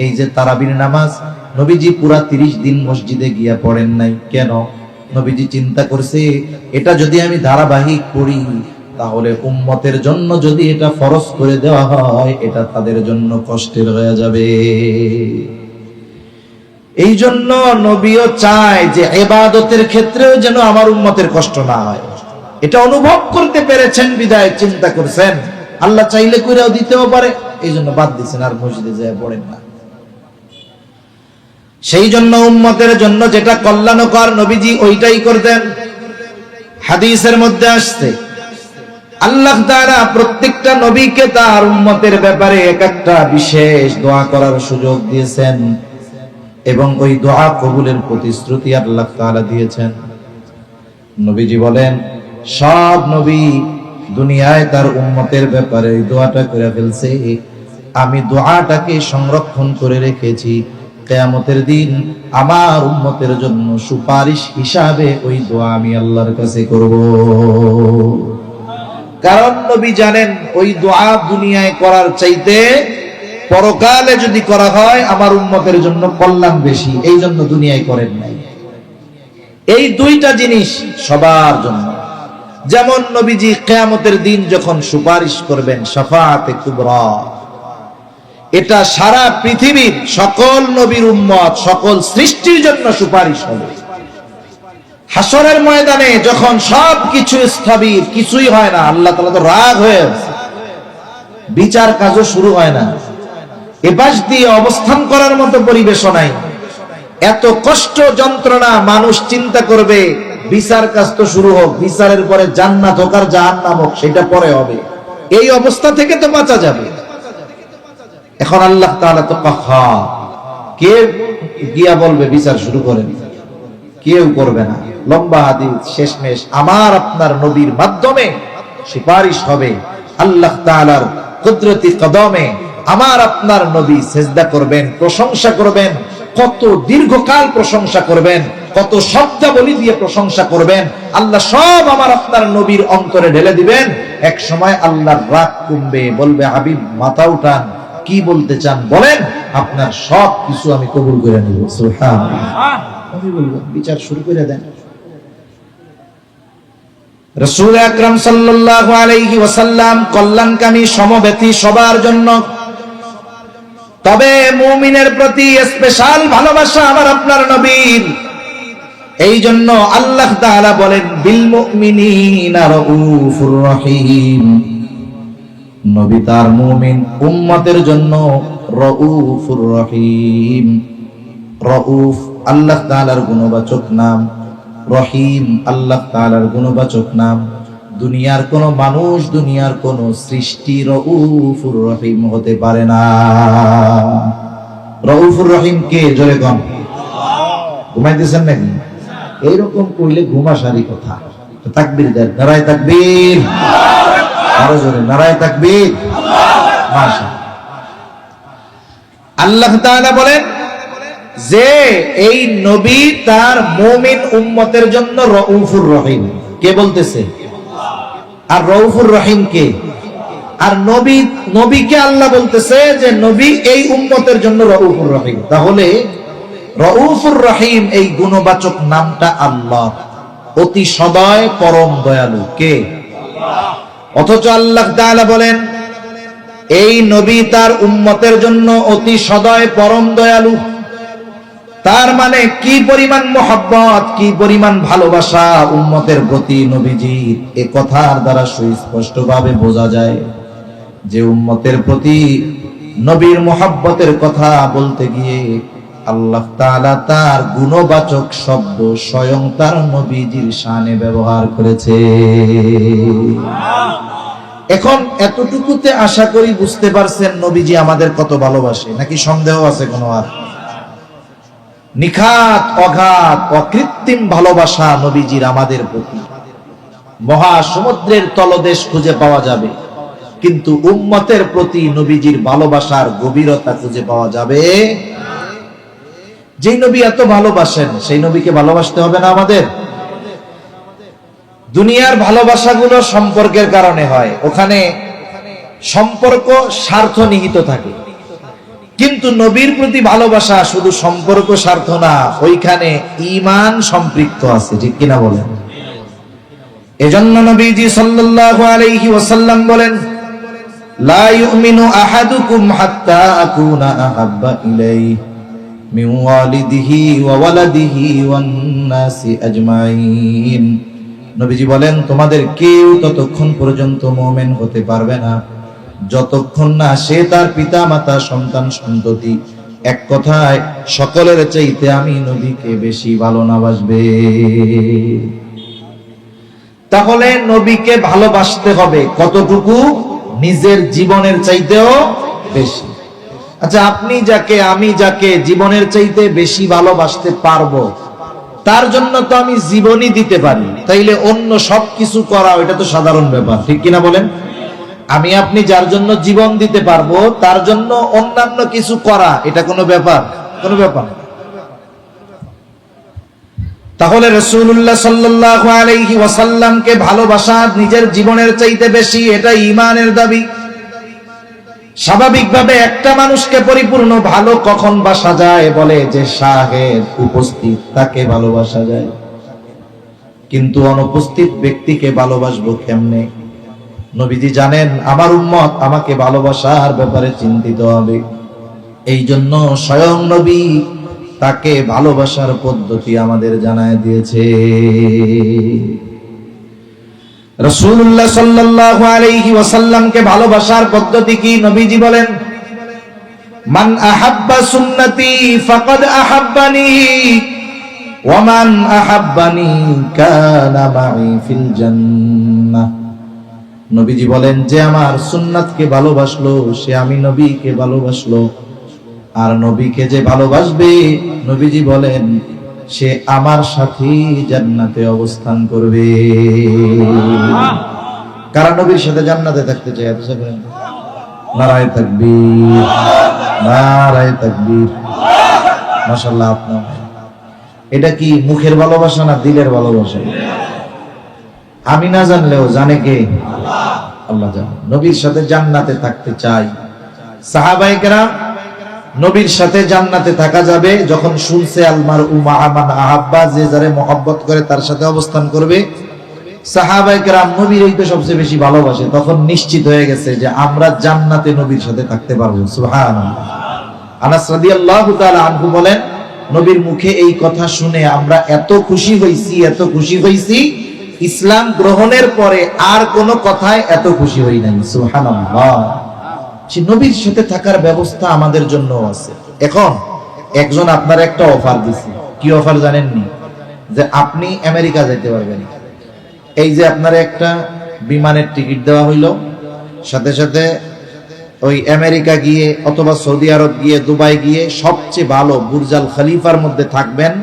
এই যে তারাবির নামাজ নবীজি পুরা 30 দিন মসজিদে গিয়া পড়েন নাই কেন? নবীজি চিন্তা করছে, এটা যদি আমি ধারাবাহিক পড়ি, তাহলে উম্মতের জন্য যদি এটা ফরজ করে দেওয়া হয়, এটা তাদের জন্য কষ্টের হয়ে যাবে। এই জন্য নবীও চায় যে ইবাদতের ক্ষেত্রেও যেন আমার উম্মতের কষ্ট না হয়। এটা অনুভব করতে পেরেছেন বিদায় চিন্তা করছেন, আল্লাহ চাইলে কইরাও দিতেও পারে, এই জন্য বাদ দিচ্ছেন, আর মসজিদে যায় পড়েন না। সেই জন্য উম্মতের জন্য যেটা কল্যাণকর নবীজি ওইটাই করতেন। হাদিসের মধ্যে আসছে আল্লাহ তাআলা প্রত্যেকটা নবীকে তার উম্মতের ব্যাপারে এক একটা বিশেষ দোয়া করার সুযোগ দিয়েছেন, এবং ওই দোয়া কবুলের প্রতিশ্রুতি আল্লাহ তাআলা দিয়েছেন। নবীজি বলেন, সব নবী দুনিয়ায় তার উম্মতের ব্যাপারে এই দোয়াটা করে ফেলছে, আমি দোয়াটাকে সংরক্ষণ করে রেখেছি, কিয়ামতের দিন আমার উম্মতের জন্য সুপারিশ হিসাবে ওই দোয়া আমি আল্লাহর কাছে করব। কারণ নবী জানেন ওই দোয়া দুনিয়ায় করার চাইতে পরকালে যদি করা হয় আমার উম্মতের জন্য কল্যাণ বেশি, এই জন্য দুনিয়ায় করেন নাই। এই দুইটা জিনিস সবার জন্য। যেমন নবীজি কিয়ামতের দিন যখন সুপারিশ করবেন, শাফাআতে কুবরা, এটা সারা পৃথিবীর সকল নবীর উম্মত, সকল সৃষ্টির জন্য সুপারিশ হবে। হাসরের ময়দানে যখন সবকিছু স্থবির, কিছুই হয় না, আল্লাহ তাআলা তো রাগ হয়ে আছে, বিচার কাজও শুরু হয় না, এপাশ দিয়ে অবস্থান করার মতো পরিবেশও নাই, এত কষ্ট যন্ত্রণা, মানুষ চিন্তা করবে বিচার কাজ তো শুরু হোক, বিচারের পরে জান্নাত হোক আর জাহান্নাম হোক, সেটা পরে হবে। এই অবস্থা থেকে তো বাঁচা যাবে। এখন আল্লাহ তাআলা তো কাহ্হার, কে গিয়া বলবে বিচার শুরু করেন? কেউ করবে না। লম্বা হাদিস, শেষমেশ আমার আপনার নবীর মাধ্যমে সুপারিশ হবে। আল্লাহ তাআলার কুদরতি কদমে আমার আপনার নবী সেজদা করবেন, প্রশংসা করবেন, কত দীর্ঘকাল প্রশংসা করবেন, কত শব্দাবলী দিয়ে প্রশংসা করবেন। আল্লাহ সব আমার আপনার নবীর অন্তরে ঢেলে দিবেন। এক সময় আল্লাহর রাগ কমবে, বলবে হাবিব মাথা উঠান, কি বলতে চান বলেন, আপনার সব কিছু আমি কবুল করে নেব। সুবহানাল্লাহ। নবী বলবেন বিচার শুরু করে দেন। রাসূল আকরাম সাল্লাল্লাহু আলাইহি ওয়াসাল্লাম কল্যাণকামী, সমব্যথী সবার জন্য। তবে মুমিনের প্রতি স্পেশাল ভালোবাসা আমার আপনার নবীর। এই জন্য আল্লাহ তাআলা বলেন বিল মুমিনিনা রাউফুর রহিম, নবী তার মুমিন উম্মতের জন্য রাউফুর রহিম। রাউফ আল্লাহ তাআলার গুণবাচক নাম, রহিম আল্লাহ তাআলার গুণবাচক নাম। দুনিয়ার কোন মানুষ, দুনিয়ার কোন সৃষ্টি রাউফুর রহিম হতে পারে না। রাউফুর রহিম কে? জোরে কোন? ঘুমাইতেছেন নাকি? এইরকম কইলে ঘুমাসারি কথা। তাকবীর দেন, নারায়ে তাকবীর, আরো জোরে নারায়ে তাকবীর। মাশাআল্লাহ। আল্লাহ তাআলা বলেন যে এই নবী তার মুমিন উম্মতের জন্য রাউফুর রহিম। কে বলতেছে? আর রউফুর রহিম কে? আর নবীকে আল্লাহ বলতেছে যে নবী এই উম্মতের জন্য রউফুর রহিম। তাহলে রউফুর রহিম এই গুণবাচক নামটা আল্লাহ, অতি সদয় পরম দয়ালু কে? অথচ আল্লাহ তাআলা বলেন এই নবী তার উম্মতের জন্য অতি সদয় পরম দয়ালু। তার মানে কি পরিমাণ মোহাব্বত, কি পরিমাণ ভালোবাসা উম্মতের প্রতি নবীজির, এ কথার দ্বারা সুস্পষ্টভাবে বোঝা যায় যে উম্মতের প্রতি নবীর মোহাব্বতের কথা বলতে গিয়ে আল্লাহ তাআলা তার গুণবাচক শব্দ স্বয়ং তার নবীজির শানে ব্যবহার করেছে। এখন এতটুকুতে আশা করি বুঝতে পারছেন নবীজি আমাদের কত ভালোবাসে, নাকি সন্দেহ আছে কোনো? আর নিখাত অগাধ অকৃত্রিম ভালোবাসা নবীজির আমাদের প্রতি। মহাসমুদ্রের তলদেশ খুঁজে পাওয়া যাবে, কিন্তু উম্মতের প্রতি নবীজির ভালোবাসার গভীরতা খুঁজে পাওয়া যাবে। যেই নবী এত ভালোবাসেন সেই নবীকে ভালোবাসতে হবে না আমাদের? দুনিয়ার ভালোবাসাগুলো সম্পর্কের কারণে হয়, ওখানে সম্পর্ক স্বার্থ নিহিত থাকে। কিন্তু নবীর প্রতি ভালোবাসা শুধু সম্পর্ক স্বার্থ না, ওইখানে ঈমান সম্পৃক্ত আছে, ঠিক কিনা বলেন? এজন্য নবীজি সাল্লাল্লাহু আলাইহি ওয়াসাল্লাম বলেন, লা ইউমিনু আহাদুকুম হাত্তা আকুনা আহাব্বা ইলাইহি মিন ওয়ালিদিহি ওয়া ওয়ালাদিহি ওয়ান নাসি আজমাইন। নবীজি বলেন তোমাদের কেউ ততক্ষণ পর্যন্ত মুমিন হতে পারবে না যতক্ষণ না সে তার পিতা মাতা সন্তান সন্ততি এক কথায় সকলের চাইতে আমি নবীকে বেশি ভালো না বাসবে। তাহলে নবীকে ভালোবাসতে হবে কতটুকু? নিজের জীবনের চাইতেও বেশি। আচ্ছা, আপনি যাকে আমি যাকে জীবনের চাইতে বেশি ভালোবাসতে পারবো তার জন্য তো আমি জীবনই দিতে পারি, তাইলে অন্য সবকিছু করা এটা তো সাধারণ ব্যাপার, ঠিক কিনা বলেন? আমি আপনি যার জন্য জীবন দিতে পারবো তার জন্য অন্যান্য কিছু করা এটা কোনো ব্যাপার? কোনো ব্যাপার। তাহলে রাসূলুল্লাহ সাল্লাল্লাহু আলাইহি ওয়াসাল্লামকে ভালোবাসা নিজের জীবনের চাইতে বেশি, এটা ঈমানের দাবি। স্বাভাবিকভাবে একটা মানুষকে পরিপূর্ণ ভালো কখন বাসা যায়? বলে যে শাহেদ উপস্থিত তাকে ভালোবাসা যায়, কিন্তু অনুপস্থিত ব্যক্তিকে ভালোবাসবো কেমনে? নবীজি জানেন আমার উম্মত আমাকে ভালোবাসার ব্যাপারে চিন্তিত হবে, এই জন্য স্বয়ং নবী তাকে ভালোবাসার পদ্ধতি আমাদের জানায় দিয়েছে। রাসূলুল্লাহ সাল্লাল্লাহু আলাইহি ওয়াসাল্লামকে ভালোবাসার পদ্ধতি কি? নবীজি বলেন, মান আহাব্বা সুন্নতি ফাকাদ আহাব্বানি ওয়া মান আহাব্বানি কানা মাই ফিল জান্নাহ। নবীজি বলেন যে আমার সুন্নাতকে ভালোবাসলো সে আমি নবীকে ভালোবাসলো, আর নবীকে যে ভালোবাসবে নবীজি বলেন সে আমার সাথে জান্নাতে অবস্থান করবে। কারা নবীর সাথে জান্নাতে থাকতে চায়? নারায়ে তাকবীর, নারায়ে তাকবীর। মাশাআল্লাহ। আপনার এটা কি মুখের ভালোবাসা না দিলের ভালোবাসা? আমি না জানলেও জানে কে? আল্লাহ জানে। নবীর সাথে জান্নাতে থাকতে চাই। সাহাবায়ে কেরাম নবীর সাথে জান্নাতে থাকা যাবে যখন শুনছে আলমার উমা আমান আহাব্বা, যে যারে মহব্বত করে তার সাথে অবস্থান করবে। সাহাবায়ে কেরাম নবীর এই তো সবচেয়ে বেশি ভালোবাসে, তখন নিশ্চিত হয়ে গেছে যে আমরা জান্নাতে নবীর সাথে থাকতে পারবো। সুবহানাল্লাহ। আনাস রাদিয়াল্লাহু তাআলা আনহু বলেন, নবীর মুখে এই কথা শুনে আমরা এত খুশি হইছি, এত খুশি হইছি, ইসলাম গ্রহণের পরে আর কোন কথায় এত খুশি হই নাই। সুবহানাল্লাহ। সে নবীর সাথে থাকার ব্যবস্থা আমাদের জন্য আছে। এখন একজন আপনার একটা অফার দিছে, কি অফার জানেননি? যে আপনি আমেরিকা যাইতে পারবেন। এই যে আপনার একটা বিমানের টিকিট দেওয়া হইলো, সাথে সাথে ওই আমেরিকা গিয়ে অথবা সৌদি আরব গিয়ে দুবাই গিয়ে সবচেয়ে ভালো বুর্জ আল খলিফার মধ্যে থাকবেন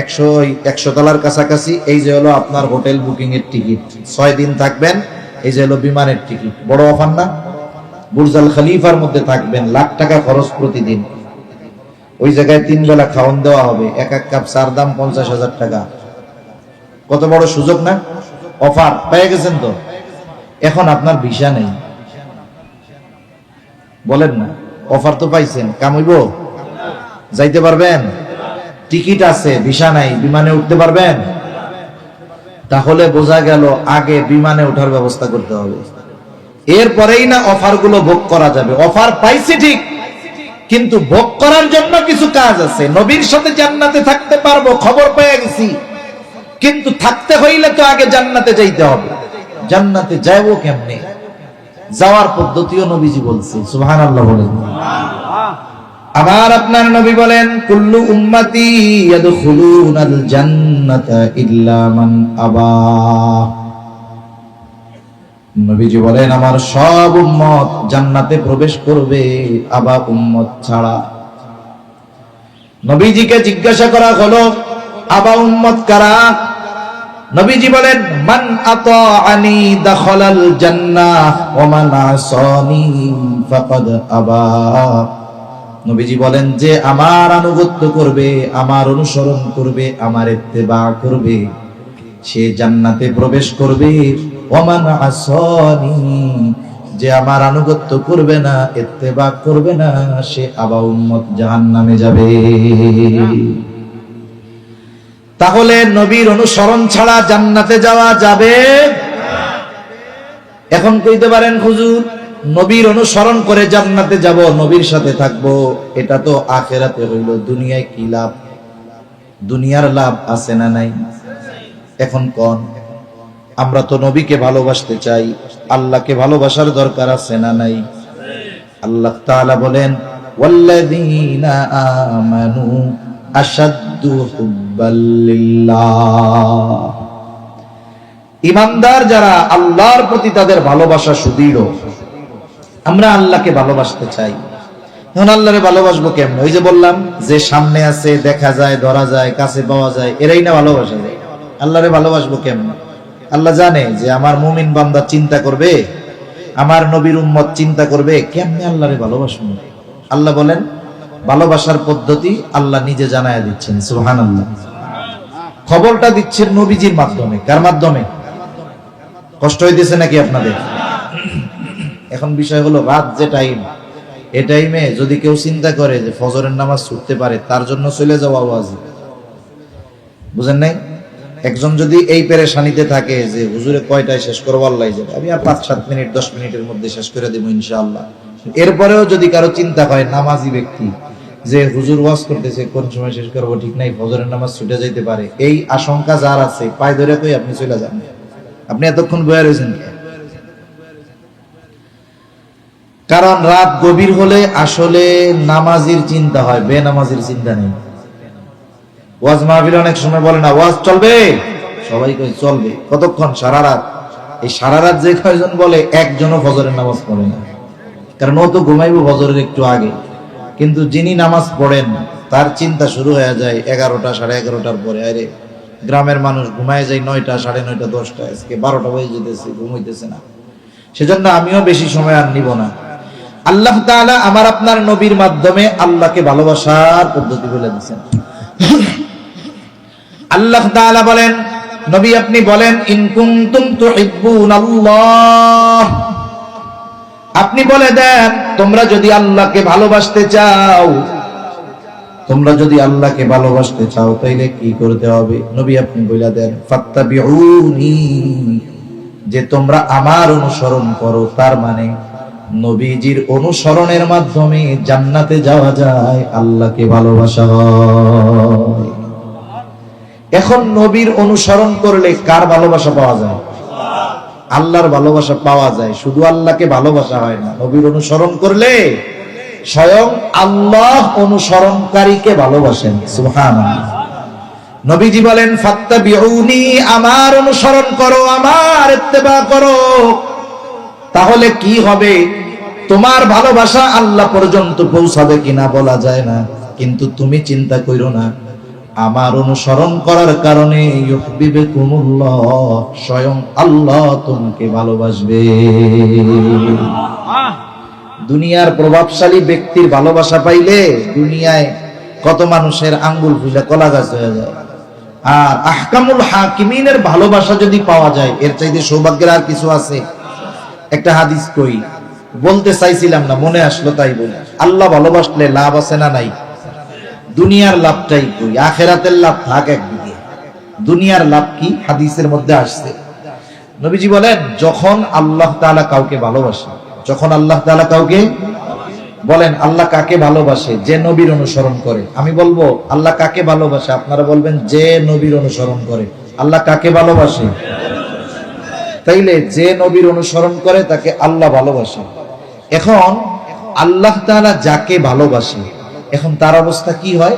100 তলার কাছাকাছি। এই যে হলো আপনার হোটেল বুকিং এর টিকিট, 6 দিন থাকবেন। এই যে হলো বিমানের টিকিট। বড় অফার না? বুর্জ আল খলিফার মধ্যে থাকবেন, লাখ টাকা খরচ প্রতিদিন। ওই জায়গায় 3 বেলা খাওয়ান দেওয়া হবে, এক এক কাপ চার দাম 50,000 টাকা। কত বড় সুযোগ না? অফার পেয়ে গেছেন তো। এখন আপনার ভিসা নেই, বলেন না, অফার তো পাইছেন, কামাইব, যাইতে পারবেন, টিকিট আছে, ভিসা নাই, বিমানে উঠতে পারবেন? তাহলে বোঝা গেল আগে বিমানে ওঠার ব্যবস্থা করতে হবে, এরপরেই না অফার গুলো ভোগ করা যাবে। অফার পাইছি ঠিক, কিন্তু ভোগ করার জন্য কিছু কাজ আছে। নবীর সাথে জান্নাতে থাকতে পারবো, খবর পেয়ে গেছি, কিন্তু থাকতে হইলে তো আগে জান্নাতে যাইতে হবে। জান্নাতে যাবো কেমনে, যাওয়ার পদ্ধতিও নবীজি বলছে, সুবহানাল্লাহ বলেন। আবার আপনার নবী বলেন, কুল্লু উম্মতি ইয়াদখুলুনাল জান্নাতা ইল্লা মান আবা। নবীজি বলেন, আমার সব উম্মত জান্নাতে প্রবেশ করবে, আবা উম্মত ছাড়া। নবীজিকে জিজ্ঞাসা করা হলো, আবা উম্মত কারা? নবীজি বলেন, মান আতাআনি দাখালাল জান্নাহ ওয়া মান আসানি ফাকাদ আবা। নবীজি বলেন, যে আমার আনুগত্য করবে, আমার অনুসরণ করবে, আমার ইত্তেবা করবে, সে জান্নাতে প্রবেশ করবে। ওয়া মান আসানি, যে আমার আনুগত্য করবে না, ইত্তেবা করবে না, সে আবা উম্মত জাহান্নামে যাবে। তাহলে নবীর অনুসরণ ছাড়া জান্নাতে যাওয়া যাবে? এখন কইতে পারেন, হুজুর নবীর অনুসরণ করে জান্নাতে যাব, নবীর সাথে থাকবো, এটা তো আখিরাতে হইল, দুনিয়ায় কি লাভ? দুনিয়ার লাভ আছে না নাই? এখন কোন, আমরা তো নবীকে ভালোবাসতে চাই, আল্লাহকে ভালোবাসার দরকার আছে না নাই? আল্লাহ তাআলা বলেন, ওয়াল্লাযীনা আমানু আশাদ্দু হুব্বাল্লিল্লাহ। ঈমানদার যারা, আল্লাহর প্রতি তাদের ভালোবাসা সুদৃঢ়। আমরা আল্লাহকে ভালোবাসতে চাই, এখন আল্লাহরে ভালোবাসবো কেমন? ওই যে বললাম, যে সামনে আছে, দেখা যায়, ধরা যায়, কাছে পাওয়া যায়, এরাই না ভালোবাসা যায়। আল্লাহরে ভালোবাসবো কেমন? আল্লাহ জানে যে আমার মুমিন বান্দা চিন্তা করবে, আমার নবীর উম্মত চিন্তা করবে, কেমনে আল্লাহরে ভালোবাসবো? আল্লাহ বলেন, ভালোবাসার পদ্ধতি আল্লাহ নিজে জানায়া দিচ্ছেন, সুবহানাল্লাহ। খবরটা দিচ্ছেন নবীজির মাধ্যমে। কার মাধ্যমে? কষ্ট হইতেছে নাকি আপনাদের? এখন বিষয় হলো, রাত যে টাইম, এ টাইমে যদি কেউ চিন্তা করে যে ফজরের নামাজ ছুটতে পারে, তার জন্য চলে যাওয়া ওয়াজিব। বুঝেন নাই? একজন যদি এই পেরেশানিতে থাকে যে হুজুরে কয়টায় শেষ করবো, আল্লাহ জানে, আমি আর 5-7 মিনিট 10 মিনিটের মধ্যে শেষ করে দেবো ইনশাআল্লাহ, এরপরেও যদি কারো চিন্তা হয়, নামাজি ব্যক্তি, যে হুজুর ওয়াজ করতেছে, কোন সময় শেষ করবো ঠিক নাই, ফজরের নামাজ ছুটে যাইতে পারে, এই আশঙ্কা যার আছে, পায়ে ধরে কই আপনি চলে যান। আপনি এতক্ষণ বয়ে রয়েছেন, কারণ রাত গভীর হলে আসলে নামাজির চিন্তা হয়, বেনামাজির চিন্তা নেই। ওয়াজ মাহফিল অনেক সময় বলে না, ওয়াজ চলবে, সবাই কই চলবে, কতক্ষণ? সারা রাত। এই সারা রাত যে কয়জন বলে, একজনও ফজরের নামাজ পড়ে না, কারণ ও তো ঘুমাইবো ফজরের একটু আগে। কিন্তু যিনি নামাজ পড়েন, তার চিন্তা শুরু হয়ে যায় 11টা, 11:30টার পরে। আরে গ্রামের মানুষ ঘুমায় যায় 9টা, 9:30, 10টা, আজকে 12টা হয়ে যেতেছে, ঘুমাইতেছে না। সেজন্য আমিও বেশি সময় আর নিব না। আল্লাহ তাআলা আমার আপনার নবীর মাধ্যমে আল্লাহকে ভালোবাসার পদ্ধতি বলে দিয়েছেন। আল্লাহ তাআলা বলেন, নবী আপনি বলেন, ইন কুনতুম তুহিব্বুনাল্লাহ, আপনি বলে দেন, তোমরা যদি আল্লাহকে ভালোবাসতে চাও, তোমরা যদি আল্লাহকে ভালোবাসতে চাও, তাইলে কি করতে হবে? নবী আপনি বলে দেন, ফাত্তাবিউনি, যে তোমরা আমার অনুসরণ করো। তার মানে নবীজির অনুসরণের মাধ্যমে জান্নাতে যাওয়া যায়, আল্লাহকে ভালোবাসা হয়। এখন নবীর অনুসরণ করলে কার ভালোবাসা পাওয়া যায়? আল্লাহর ভালোবাসা পাওয়া যায়। শুধু আল্লাহকে ভালোবাসা হয় না, নবীর অনুসরণ করলে স্বয়ং আল্লাহ অনুসরণকারীকে ভালোবাসেন, সুবহানাল্লাহ। নবীজি বলেন, ফাত্তাবিউনি, আমার অনুসরণ করো, আমার ইত্তেবা করো। তাহলে কি হবে? তোমার ভালোবাসা আল্লাহ পর্যন্ত পৌঁছাবে কিনা বলা যায় না, কিন্তু তুমি চিন্তা কইরো না, আমার অনুসরণ করার কারণে ইউহিব্বুকুমুল্লাহ, স্বয়ং আল্লাহ তোমাকে ভালোবাসবে। দুনিয়ার প্রভাবশালী ব্যক্তির ভালোবাসা পাইলে দুনিয়ায় কত মানুষের আঙ্গুল ফুলে কলা গাছ হয়ে যায়। আর আহকামুল হাকিমিনের ভালোবাসা যদি পাওয়া যায়, এর চাইতে সৌভাগ্যের আর কিছু আছে? একটা হাদিস কই, বলতে চাইছিলাম না, মনে আসলো তাই বলি। আল্লাহ ভালোবাসলে লাভ আছে না নাই? দুনিয়ার লাভটাই কই, আখেরাতের লাভ থাক একদিকে, দুনিয়ার লাভ কি? হাদিসের মধ্যে আসছে, নবীজি বলেন যখন আল্লাহ তাআলা কাউকে ভালোবাসে, যখন আল্লাহ তাআলা কাউকে, বলেন আল্লাহ কাকে ভালোবাসে? যে নবীর অনুসরণ করে। আমি বলবো আল্লাহ কাকে ভালোবাসে, আপনারা বলবেন যে নবীর অনুসরণ করে। আল্লাহ কাকে ভালোবাসে? তাইলে যে নবীর অনুসরণ করে তাকে আল্লাহ ভালোবাসে। এখন আল্লাহ তাআলা যাকে ভালোবাসে, এখন তার অবস্থা কি হয়?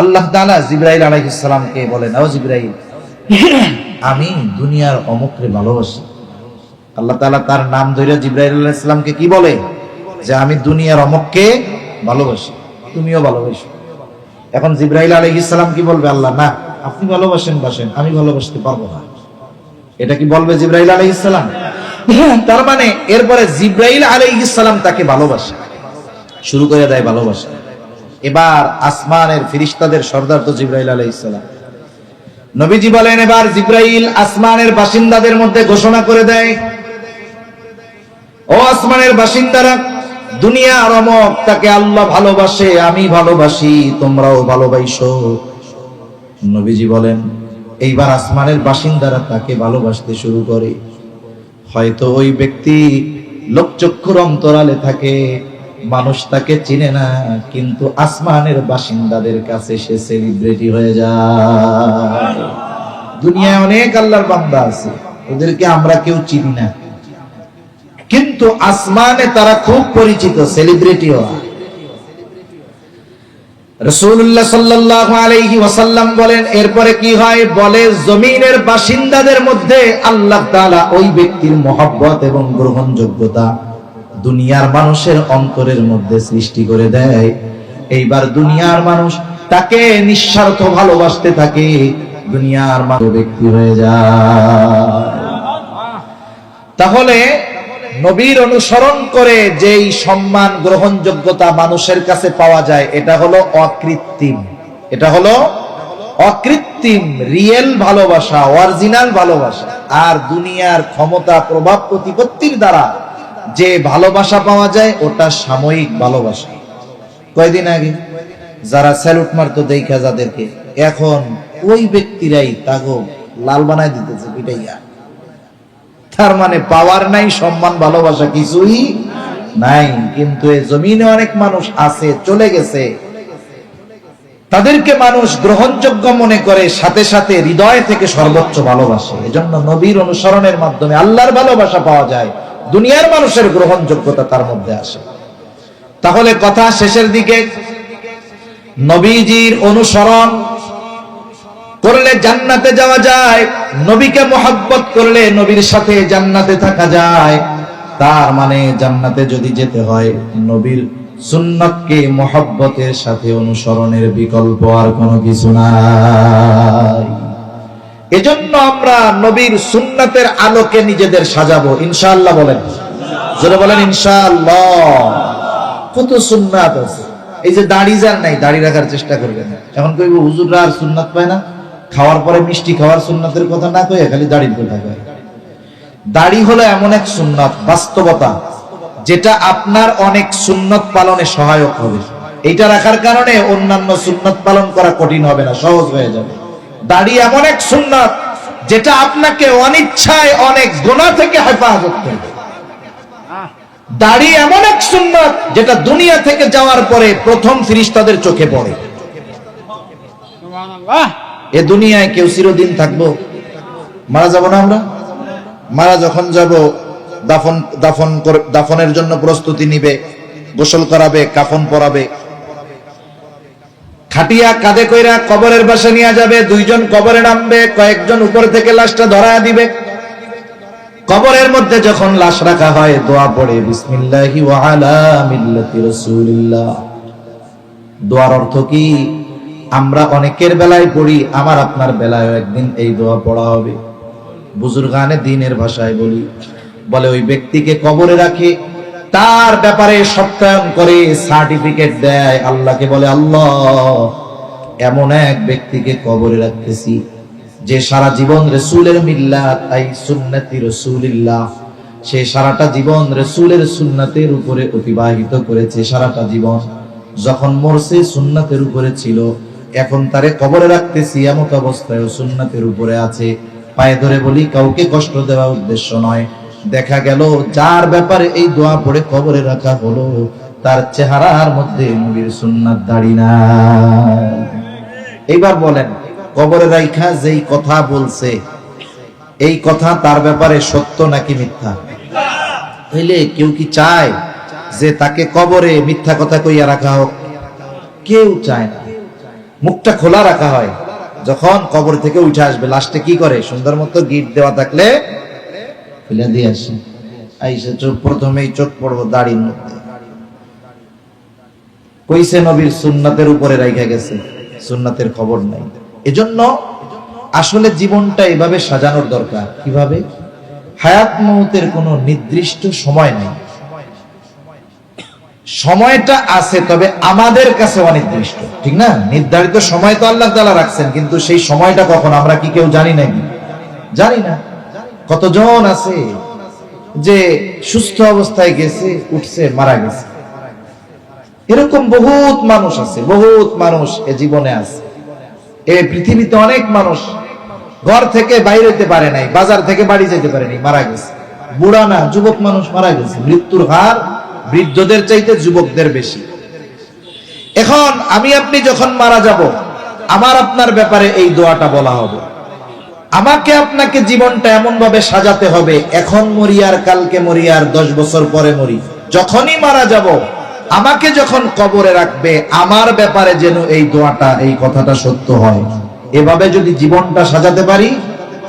আল্লাহ তাআলা জিবরাইল আলাইহিস সালামকে বলেন, ও জিবরাইল, আমি দুনিয়ার অমুককে ভালোবাসি। আল্লাহ তাআলা তার নাম ধরে জিবরাইল আলাইহিস সালামকে কি বলে? যে আমি দুনিয়ার অমুককে ভালোবাসি, তুমিও ভালোবাসো। এখন জিবরাইল আলাইহিস সালাম কি বলবে? আল্লাহ না, আপনি ভালোবাসেন বাসেন, আমি ভালোবাসতে পারবো না। এটা কি বলবে জিবরাইল আলাইহিস সালাম? তার মানে এরপরে জিবরাইল আলাইহিস সালাম তাকে ভালোবাসে, শুরু করে দেয় ভালোবাসা। এবার আসমানের ফেরেশতাদের সর্দার তো জিবরাইল আলাইহিস সালাম। নবীজি বলেন এবার জিবরাইল আসমানের বাসিন্দাদের মধ্যে ঘোষণা করে দেয়, ও আসমানের বাসিন্দারা, দুনিয়ার অমুক তাকে আল্লাহ ভালোবাসে, আমি ভালোবাসি, তোমরাও ভালোবাসো। নবীজি বলেন এইবার আসমানের বাসিন্দারা তাকে ভালোবাসতে শুরু করে। হয়তো ওই ব্যক্তি লোকচক্ষুর অন্তরালে থাকে, মানুষ তাকে চিনে না, কিন্তু আসমানের বাসিন্দাদের কাছে সে সেলিব্রিটি হয়ে যায়। দুনিয়ায় অনেক আল্লাহর বান্দা আছে, ওদেরকে আমরা কেউ চিনি না, কিন্তু আসমানে তারা খুব পরিচিত, সেলিব্রিটি হওয়া। রাসূলুল্লাহ সাল্লাল্লাহু আলাইহি ওয়াসাল্লাম বলেন এরপরে কি হয়? বলে জমিনের বাসিন্দাদের মধ্যে আল্লাহ তাআলা ওই ব্যক্তির মহব্বত এবং গ্রহণযোগ্যতা দুনিয়ার মানুষের অন্তরের মধ্যে সৃষ্টি করে দেয়। এইবার দুনিয়ার মানুষ তাকে নিঃস্বার্থ ভালোবাসতে থাকে, দুনিয়ার মানুষ ব্যক্তি হয়ে যায়। তাহলে নবীর অনুসরণ করে যেই সম্মান গ্রহণযোগ্যতা মানুষের কাছে পাওয়া যায়, এটা হলো অকৃত্রিম, এটা হলো অকৃত্রিম, রিয়েল ভালোবাসা, অরিজিনাল ভালোবাসা। আর দুনিয়ার ক্ষমতা, প্রভাব, প্রতিপত্তির দ্বারা যে ভালোবাসা পাওয়া যায় ওটা সাময়িক ভালোবাসা। কয়দিন আগে যারা স্যালুট মারতো দেখা যাদেরকে, এখন ওই ব্যক্তিরাই তাগো লাল বানায় দিতেছে পিটাইয়া। তার মানে পাওয়ার নাই, সম্মান, ভালোবাসা কিছুই নাই। কিন্তু এই জমিনে অনেক মানুষ আছে, চলে গেছে, তাদেরকে মানুষ গ্রহণযোগ্য মনে করে, সাথে সাথে হৃদয় থেকে সর্বোচ্চ ভালোবাসে। এজন্য নবীর অনুসরণের মাধ্যমে আল্লাহর ভালোবাসা পাওয়া যায়, দুনিয়ার মানুষের গ্রহণযোগ্যতা তার মধ্যে আসে। তাহলে কথা শেষের দিকে, নবীজির অনুসরণ করলে জান্নাতে যাওয়া যায়, নবীকে মহব্বত করলে নবীর সাথে জান্নাতে থাকা যায়। তার মানে জান্নাতে যদি যেতে হয়, নবীর সুন্নাতকে মহব্বতের সাথে অনুসরণের বিকল্প আর কোনো কিছু নাই। এজন্য আমরা নবীর সুন্নাতের আলোকে নিজেদের সাজাবো ইনশাআল্লাহ। বলেন জোরে বলেন ইনশাআল্লাহ। কত সুন্নাত আছে, এই যে দাড়ি যার নাই, দাড়ি রাখার চেষ্টা করবেন। এখন কইব হুজুররা আর সুন্নাত পায় না, খাওয়ার পরে মিষ্টি খাওয়ার সুন্নাতের কথা না কয়ে খালি দাড়ির কথা কয়। দাড়ি হলো এমন এক সুন্নাত, বাস্তবতা, যেটা আপনার অনেক সুন্নত পালনে সহায়ক হবে। এইটা রাখার কারণে অন্যান্য সুন্নত পালন করা কঠিন হবে না, সহজ হয়ে যাবে। দাড়ি এমন এক সুন্নাত যেটা আপনাকে অনিচ্ছায় অনেক গুনাহ থেকে হেফাজত করবে। দাড়ি এমন এক সুন্নাত যেটা দুনিয়া থেকে যাওয়ার পরে প্রথম ফেরেশতাদের চোখে পড়ে। এ দুনিয়ায় কেউ চিরদিন থাকবো? মারা যাব না আমরা? মারা যখন যাব, দাফনের জন্য প্রস্তুতি নিবে, গোসল করাবে, কাফন পরাবে, খাটিয়া কাঁধে কইরা কবরের পাশে নিয়ে যাবে, দুইজন কবরে নামবে, কয়েকজন উপর থেকে লাশটা ধরায়া দিবে। কবরের মধ্যে যখন লাশ রাখা হয়, দোয়া পড়ে বিসমিল্লাহি ওয়া আলা মিল্লাতি রাসূলিল্লাহ। দোয়ার অর্থ কি? আমরা অনেকের বেলায় পড়ি, আমার আপনার বেলায় একদিন এই দোয়া পড়া হবে। বুজুর্গানে দ্বীনের ভাষায় বলে ওই ব্যক্তিকে কবরে রাখে, তার ব্যাপারে সত্যায়ন করে সার্টিফিকেট দেয় আল্লাহকে, বলে আল্লাহ এমন এক ব্যক্তিকে কবরে রাখতেছি যে সারা জীবন রাসূলের মিল্লাত, আই সুন্নতি রাসূলিল্লাহ, সে সারাটা জীবন রাসূলের সুন্নাতের উপরে অতিবাহিত করেছে, সারাটা জীবন। যখন মরছে সুন্নাতের উপরে ছিল, এখন তারে কবরে রাখতেছি এমত অবস্থায় সুন্নাতের উপরে আছে। পায়ে ধরে বলি, কাউকে কষ্ট দেওয়া উদ্দেশ্য নয়। দেখা গেল যার ব্যাপারে এই দোয়া পড়ে কবরে রাখা হলো, তার চেহারার মধ্যে নবীর সুন্নাত দাড়ি না। এইবার বলেন, কবরে রাইখা যেই কথা বলছে, এই কথা তার ব্যাপারে সত্য নাকি মিথ্যা? তাইলে কেউ কি চায় যে তাকে কবরে মিথ্যা কথা কইয়া রাখা হোক? কেউ চায় না। মুখটা খোলা রাখা হয়। যখন কবর থেকে উঠে আসবে, লাস্টে কি করে? সুন্দর মতো গিট দেওয়া থাকলে ফেলে দিয়ে আসে। আইসা চোখ, প্রথমেই চোখ পড়বো দাড়ির মধ্যে। কইছে নবীর সুন্নাতের উপরে রাইখা গেছে, সুন্নাতের খবর নাই। এজন্য আসলে জীবনটা এভাবে সাজানোর দরকার। কিভাবে? হায়াত মউতের কোনো নির্দিষ্ট সময় নেই। সময়টা আছে, তবে আমাদের কাছে অনির্দিষ্ট, ঠিক না? নির্ধারিত সময় তো আল্লাহ তাআলা রাখছেন, কিন্তু সেই সময়টা কখন আমরা কি কেউ জানি নাকি? জানি না। কতজন আছে যে সুস্থ অবস্থায় গেছে, উঠছে, মারা গেছে। এরকম বহুত মানুষ আছে, বহুত মানুষ এ জীবনে আছে। এই পৃথিবীতে অনেক মানুষ ঘর থেকে বাইরে হতে পারে নাই, বাজার থেকে বাড়ি যেতে পারেনি, মারা গেছে। বুড়া না, যুবক মানুষ মারা গেছে। মৃত্যুর হার বৃদ্ধদের চাইতে যুবকদের বেশি। এখন আমি আপনি যখন মারা যাব, আমার আপনার ব্যাপারে এই দোয়াটা বলা হবে। আমাকে আপনাকে জীবনটা এমন ভাবে সাজাতে হবে, এখন মরি আর কালকে মরি আর 10 বছর পরে মরি, যখনই মারা যাব, আমাকে যখন কবরে রাখবে, আমার ব্যাপারে যেন এই দোয়াটা, এই কথাটা সত্য হয়। এভাবে যদি জীবনটা সাজাতে পারি,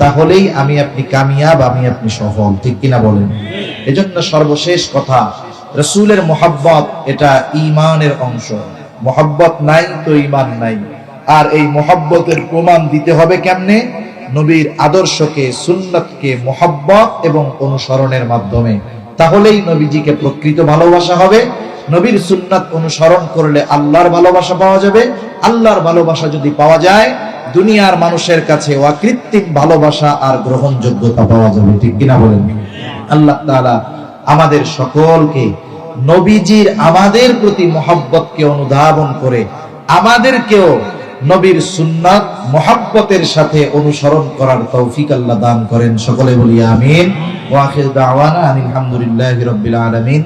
তাহলেই আমি আপনি কামিয়াব, আমি আপনি সফল। ঠিক কিনা বলেন? এজন্য সর্বশেষ কথা, রাসূলের মোহাব্বত এটা ঈমানের অংশ। মোহাব্বত নাই তো ঈমান নাই। আর এই মোহাব্বতের প্রমাণ দিতে হবে কেমনে? নবীর আদর্শকে, সুন্নাতকে মোহাব্বত এবং অনুসরণের মাধ্যমে। তাহলেই নবীজিকে প্রকৃত ভালোবাসা হবে। নবীর সুন্নাত অনুসরণ করলে আল্লাহর ভালোবাসা পাওয়া যাবে। আল্লাহর ভালোবাসা যদি পাওয়া যায়, দুনিয়ার মানুষের কাছে অকৃত্রিম ভালোবাসা আর গ্রহণযোগ্যতা পাওয়া যাবে। ঠিক কিনা বলেন? আল্লাহ তাআলা আমাদের সকলকে নবীজির আমাদের প্রতি মহব্বতকে অনুধাবন করে আমাদেরকেও নবীর সুন্নাত মহব্বতের সাথে অনুসরণ করার তৌফিক আল্লাহ দান করেন। সকলে বলি আমিন। ওয়া আখির দাওয়ানা আলহামদুলিল্লাহি রাব্বিল আলামিন।